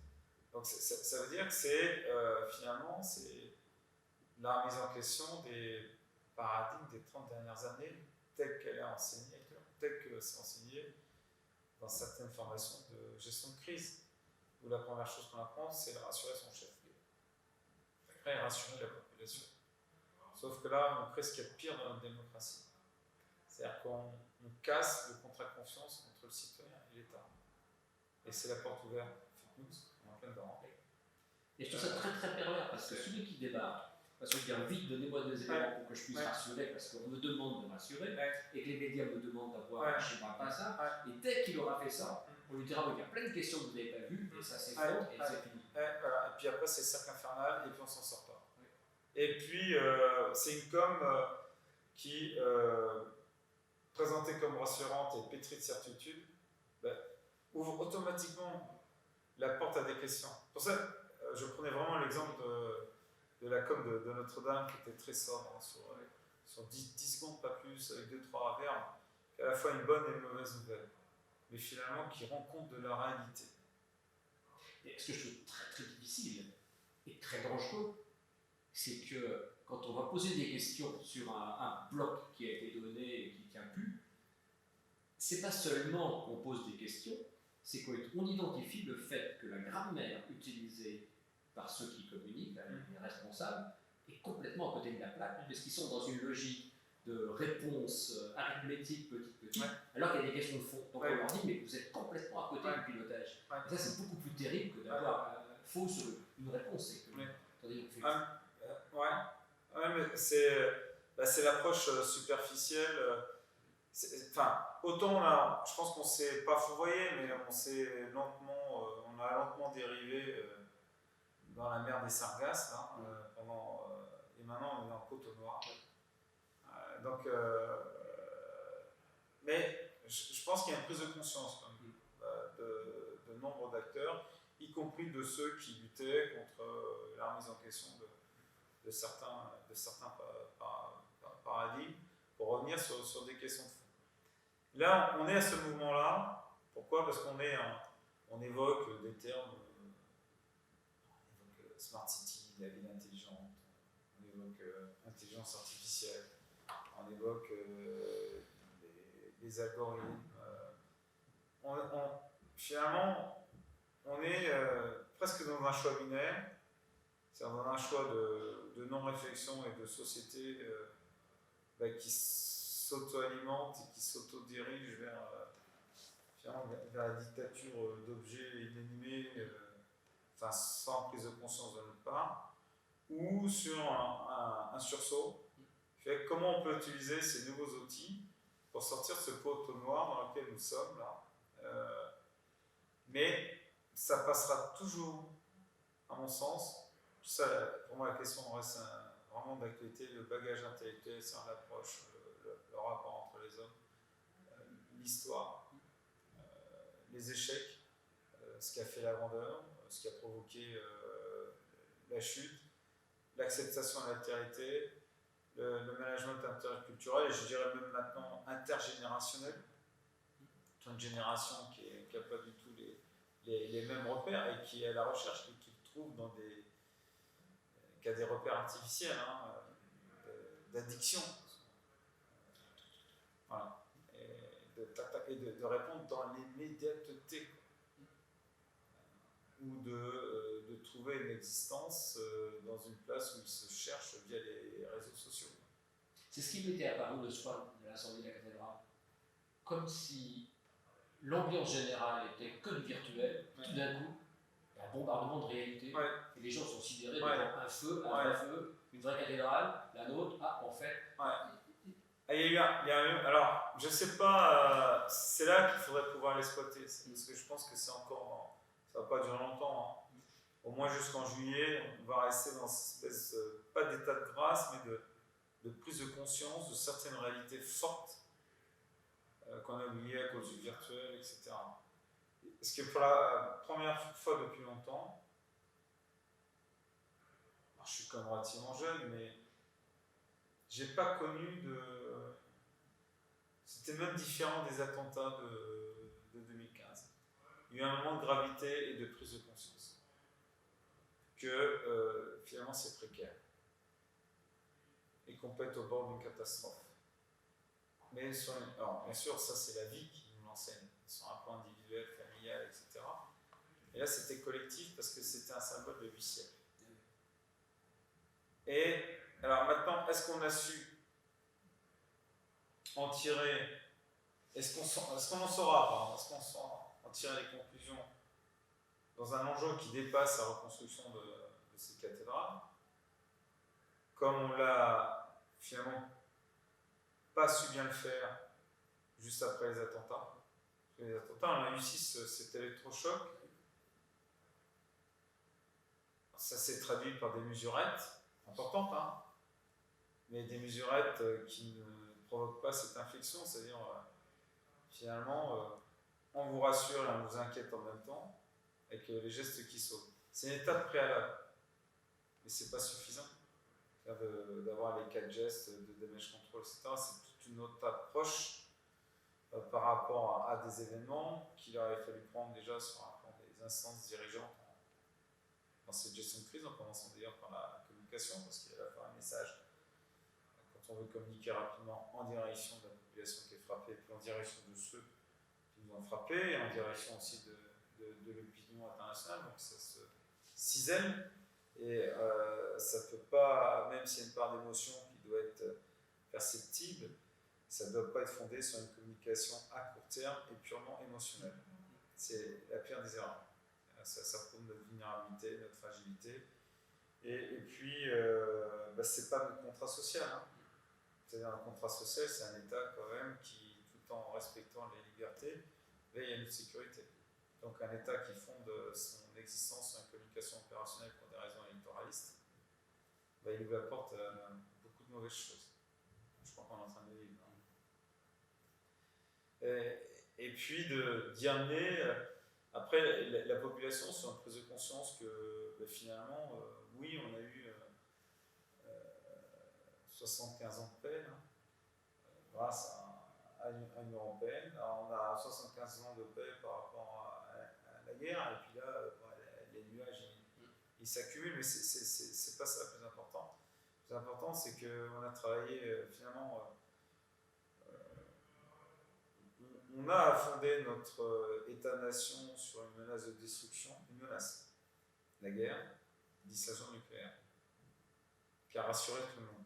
Donc ça veut dire que c'est finalement c'est la remise en question des paradigmes des 30 dernières années, telle qu'elle est enseignée, telle que c'est enseigné dans certaines formations de gestion de crise, où la première chose qu'on apprend, c'est de rassurer son chef. Après, rassurer la population. Sauf que là, on crée ce qu'il y a de pire dans notre démocratie. C'est-à-dire qu'on casse le contrat de confiance entre le citoyen et l'État. Et c'est la porte ouverte, fake news, on est en plein dedans. Et je trouve ça très très pervers parce que celui qui débarque va se dire vite, donnez-moi des éléments pour que je puisse rassurer parce qu'on me demande de rassurer et que les médias me demandent d'avoir un schéma comme ça. Et dès qu'il aura fait ça, on lui dira il y a plein de questions que vous n'avez pas vues et ça s'effondre et c'est fini. Voilà. Et puis après, c'est cercle infernal et puis on s'en sort pas. Et puis, c'est une com qui, présentée comme rassurante et pétrie de certitude, ouvre automatiquement la porte à des questions. Pour ça, je prenais vraiment l'exemple de la com de Notre-Dame qui était très sobre, hein, sur 10 secondes, pas plus, avec 2-3 verbes, qui est à la fois une bonne et une mauvaise nouvelle, mais finalement qui rend compte de la réalité. Et ce que je trouve très très difficile et très dangereux, c'est que quand on va poser des questions sur un bloc qui a été donné et qui ne tient plus, c'est pas seulement qu'on pose des questions, c'est qu'on identifie le fait que la grammaire utilisée par ceux qui communiquent, les responsables, est complètement à côté de la plaque, parce qu'ils sont dans une logique de réponse arithmétique petit, alors qu'il y a des questions de fond. Donc on leur dit, mais vous êtes complètement à côté du pilotage. Et ça, c'est beaucoup plus terrible que d'avoir faux sur une réponse. Mais c'est l'approche superficielle. Enfin, autant là, je pense qu'on s'est pas fourvoyé, mais on a lentement dérivé dans la mer des Sargasses là, et maintenant on est en Coteau Noir. Mais je pense qu'il y a une prise de conscience quand même, de nombre d'acteurs, y compris de ceux qui luttaient contre la remise en question de certains paradigmes, pour revenir sur des questions de fond. Là, on est à ce mouvement-là. Pourquoi ? Parce on évoque des termes, on évoque Smart City, la ville intelligente, on évoque intelligence artificielle, on évoque les algorithmes. Finalement, on est presque dans un choix binaire, c'est-à-dire dans un choix de non-réflexion et de société qui s'auto-alimente et qui s'auto-dirige vers la dictature d'objets inanimés, sans prise de conscience de notre part, ou sur un sursaut. Fait, comment on peut utiliser ces nouveaux outils pour sortir de ce pot noir dans lequel nous sommes là. Mais ça passera toujours, à mon sens, ça, pour moi la question reste vraiment d'actualité, le bagage intellectuel, c'est l'approche, le rapport entre les hommes, l'histoire, les échecs, ce qui a fait la grandeur, ce qui a provoqué la chute, l'acceptation de l'altérité, le management interculturel, et je dirais même maintenant intergénérationnel. Une génération qui n'a pas du tout les mêmes repères et qui est à la recherche et qui trouve qui a des repères artificiels d'addiction. Voilà. Et de répondre dans l'immédiateté. Ou de trouver une existence dans une place où ils se cherchent via les réseaux sociaux. C'est ce qui m'était apparu le soir de l'incendie de la cathédrale. Comme si l'ambiance générale était que du virtuel, tout d'un coup, il y a un bombardement de réalité, et les gens sont sidérés devant un feu, un vrai feu, une vraie cathédrale, la nôtre, en fait. Alors, je sais pas, c'est là qu'il faudrait pouvoir l'exploiter, parce que je pense que ça va pas durer longtemps. Hein. Au moins jusqu'en juillet, on va rester dans cette espèce, pas d'état de grâce, mais de prise de conscience de certaines réalités fortes qu'on a oubliées à cause du virtuel, etc. Parce que pour la première fois depuis longtemps, alors je suis quand même relativement jeune, mais j'ai pas connu c'était même différent des attentats de 2015. Il y a eu un moment de gravité et de prise de conscience que finalement c'est précaire et qu'on peut être au bord d'une catastrophe. Mais alors, bien sûr, ça c'est la vie qui nous l'enseigne, sur un plan individuel, familial, etc. Et là c'était collectif parce que c'était un symbole de 8 siècles. Et alors maintenant, est-ce qu'on a su en tirer, est-ce qu'on en saura, est-ce qu'on saura en tirer les conclusions dans un enjeu qui dépasse la reconstruction ces cathédrales. Comme on l'a finalement pas su bien le faire juste après les attentats. Les attentats, on a eu 6, cet électrochoc. Ça s'est traduit par des mesurettes importantes, hein, mais des mesurettes qui ne provoquent pas cette infection, c'est-à-dire finalement on vous rassure et on vous inquiète en même temps avec les gestes qui sauvent. C'est une étape préalable, mais c'est pas suffisant d'avoir les 4 gestes de damage control, etc. C'est toute une autre approche par rapport à des événements qu'il aurait fallu prendre déjà sur un plan des instances dirigeantes dans cette gestion de crise, en commençant d'ailleurs par la communication, parce qu'il y a à la fois un message quand on veut communiquer rapidement en direction de la population qui est frappée, puis en direction de ceux qui nous ont frappés, et en direction aussi de l'opinion internationale, donc ça se cisèle, et ça ne peut pas, même s'il y a une part d'émotion qui doit être perceptible, ça ne doit pas être fondé sur une communication à court terme et purement émotionnelle. C'est la pire des erreurs. Ça prouve notre vulnérabilité, notre fragilité. Et puis, c'est pas notre contrat social. Hein. C'est-à-dire, un contrat social, c'est un État quand même qui, tout en respectant les libertés, veille à notre sécurité. Donc, un État qui fonde son existence sur une communication opérationnelle pour des raisons électoralistes, il nous apporte beaucoup de mauvaises choses. Je crois qu'on est en train de vivre. Et puis d'y amener. Après, la population sur une prise de conscience que finalement, oui, on a eu 75 ans de paix hein, grâce à l'Union européenne. Alors, on a 75 ans de paix par rapport à la guerre, et puis là, les nuages ils s'accumulent, mais c'est pas ça le plus important. Le plus important, c'est qu'on a travaillé finalement. On a fondé notre État-nation sur une menace de destruction, une menace, la guerre, dissuasion nucléaire, qui a rassuré tout le monde.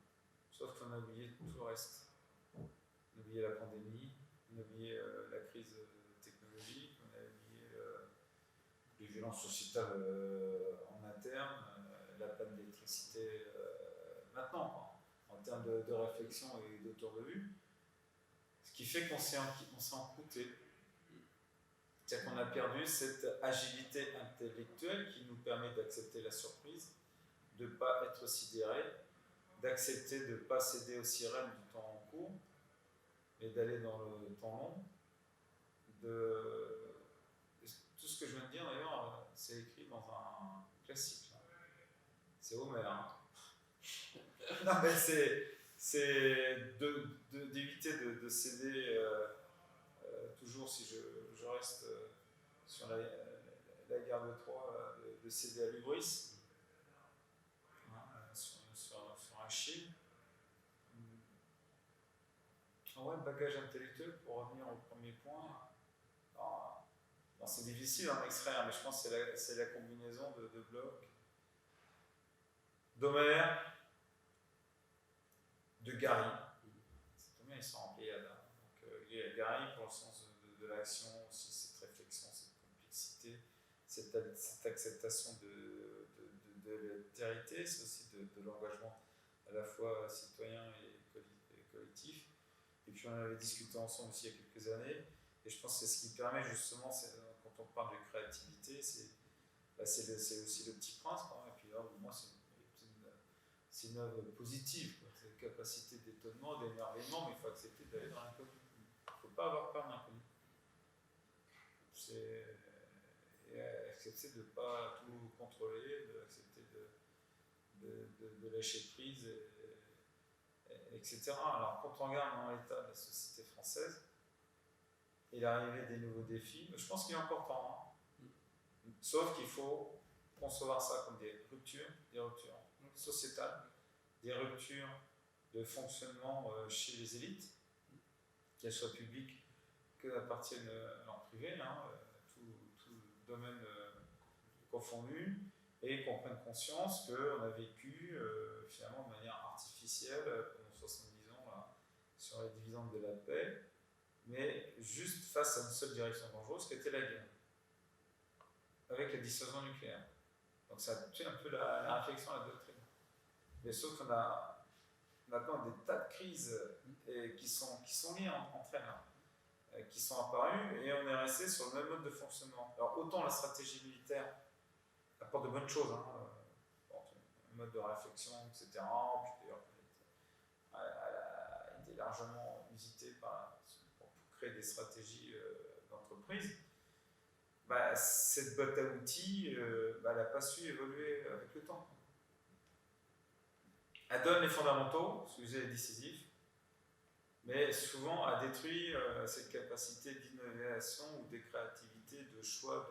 Sauf qu'on a oublié tout le reste. On a oublié la pandémie, on a oublié la crise technologique, on a oublié les violences sociétales en interne, la panne d'électricité maintenant, en termes de réflexion et de tour de vue. Ce qui fait qu'on s'est encrouté. C'est-à-dire qu'on a perdu cette agilité intellectuelle qui nous permet d'accepter la surprise, de ne pas être sidéré, d'accepter de ne pas céder aux sirènes du temps en cours, mais d'aller dans le temps long. Tout ce que je viens de dire, d'ailleurs, c'est écrit dans un classique. Là. C'est Homère. Hein. Non, mais c'est d'éviter de céder toujours, si je reste sur la guerre de Troie, de céder à l'hubris, sur Achille. Ouais, le bagage intellectuel, pour revenir au premier point, c'est difficile d'en extraire, mais je pense que c'est la combinaison de blocs, d'Homère, de Gary. C'est combien ils sont en Pléiade. Hein. Donc, Gary, pour le sens de l'action, aussi cette réflexion, cette complexité, cette acceptation de l'altérité, c'est aussi de l'engagement à la fois citoyen et collectif. Et puis on avait discuté ensemble aussi il y a quelques années, et je pense que c'est ce qui permet justement, quand on parle de créativité, c'est aussi le Petit Prince, quand même. Et puis là, pour moi, c'est une œuvre positive, quoi. C'est une capacité d'étonnement, d'émerveillement, mais il faut accepter d'aller dans l'inconnu. Il ne faut pas avoir peur de l'inconnu. Et accepter de ne pas tout contrôler, d'accepter de lâcher prise, etc. Alors, quand on regarde dans l'état de la société française et l'arrivée des nouveaux défis, je pense qu'il est encore temps. Hein. Sauf qu'il faut concevoir ça comme des ruptures sociétales, des ruptures de fonctionnement chez les élites, qu'elles soient publiques, qu'elles appartiennent en privé, hein, tout domaine confondu, et qu'on prenne conscience qu'on a vécu finalement de manière artificielle pendant 70 ans là, sur les dividendes de la paix, mais juste face à une seule direction dangereuse qui était la guerre, avec la dissuasion nucléaire. Donc ça tue un peu la réflexion à la doctrine. Mais sauf qu'on a maintenant des tas de crises qui sont liées entre elles, qui sont apparues, et on est resté sur le même mode de fonctionnement. Alors autant la stratégie militaire apporte de bonnes choses, un mode de réflexion, etc. Puis d'ailleurs, elle a été largement usitée pour créer des stratégies d'entreprise. Cette boîte à outils, elle n'a pas su évoluer avec le temps. Elle donne les fondamentaux, sujet décisif, mais souvent elle détruit cette capacité d'innovation ou de créativité, de choix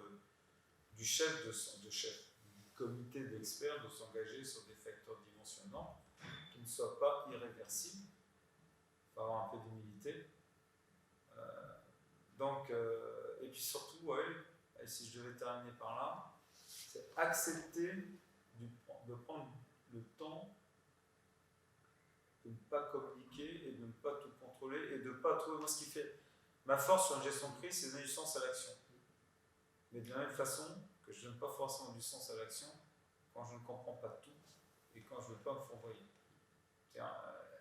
du chef, du comité d'experts, de s'engager sur des facteurs dimensionnants qui ne soient pas irréversibles. Il faut avoir un peu d'humilité. Et puis surtout, et si je devais terminer par là, c'est accepter de prendre le temps de ne pas communiquer et de ne pas tout contrôler et de ne pas trouver. Moi, ce qui fait ma force sur une gestion de crise, c'est donner du sens à l'action. Mais de la même façon que je ne donne pas forcément du sens à l'action quand je ne comprends pas tout et quand je ne veux pas me fourvoyer.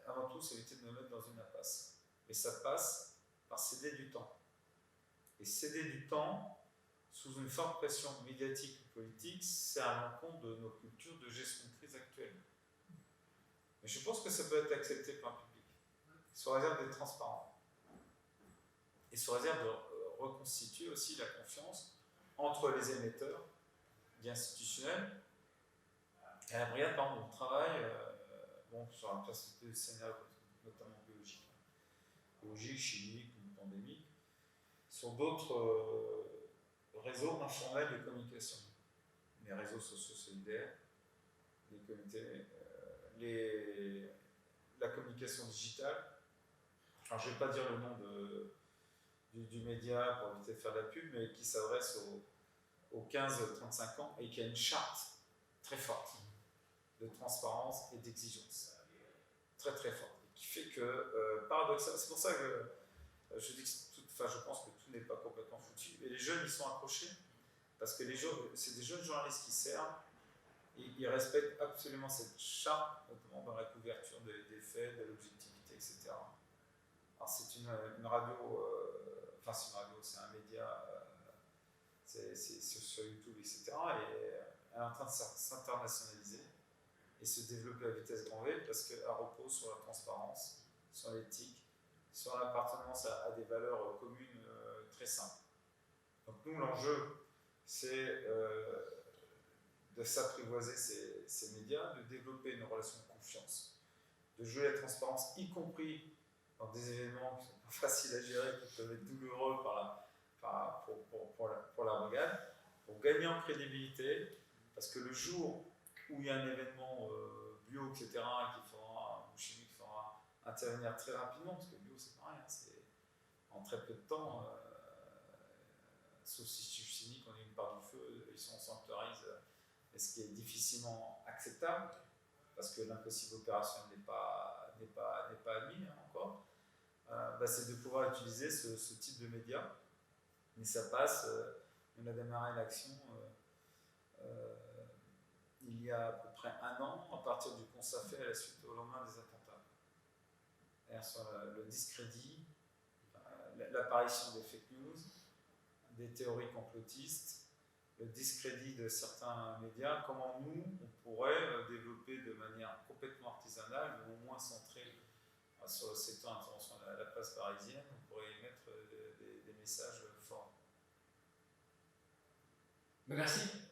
Avant tout, c'est éviter de me mettre dans une impasse. Et ça passe par céder du temps. Et céder du temps sous une forte pression médiatique ou politique, c'est à l'encontre de nos cultures de gestion de crise actuelle. Mais je pense que ça peut être accepté par le public, sous réserve d'être transparent. Et sous réserve de reconstituer aussi la confiance entre les émetteurs, institutionnels, et la brigade, par exemple, on travaille sur la perspective de scénario, notamment biologique, chimique ou pandémique, sur d'autres réseaux informels de communication. Les réseaux sociaux solidaires, les comités, la communication digitale. Alors, je ne vais pas dire le nom du média pour éviter de faire de la pub, mais qui s'adresse aux 15-35 ans et qui a une charte très forte de transparence et d'exigence. Très très forte. Et qui fait que, paradoxalement, c'est pour ça que je dis que je pense que tout n'est pas complètement foutu. Et les jeunes, ils sont accrochés parce que c'est des jeunes journalistes qui servent et ils respectent absolument cette charte, notamment dans la couverture des faits, de l'objectivité, etc. Alors c'est une radio, c'est un média, c'est sur YouTube, etc. Et elle est en train de s'internationaliser et se développer à vitesse grand V parce qu'elle repose sur la transparence, sur l'éthique, sur l'appartenance à des valeurs communes très simples. Donc nous, l'enjeu, c'est de s'apprivoiser ces médias, de développer une relation de confiance, de jouer la transparence, y compris dans des événements qui sont pas faciles à gérer, qui peuvent être douloureux pour la brigade, pour gagner en crédibilité, parce que le jour où il y a un événement bio, etc., ou chimique, qui fera intervenir très rapidement, parce que bio c'est pareil, c'est en très peu de temps, sauf si chimique, on est une part du feu, ils sont sanctuarisent, ce qui est difficilement acceptable, parce que l'impossible opération n'est pas admis encore, c'est de pouvoir utiliser ce type de médias, mais ça passe, on a démarré l'action il y a à peu près 1 an, à partir du constat fait à la suite au lendemain des attentats. Sur le discrédit, l'apparition des fake news, des théories complotistes, le discrédit de certains médias, comment nous, on pourrait développer de manière complètement artisanale, mais au moins centrée sur le secteur d'intervention de la presse parisienne, on pourrait émettre des messages forts. Merci.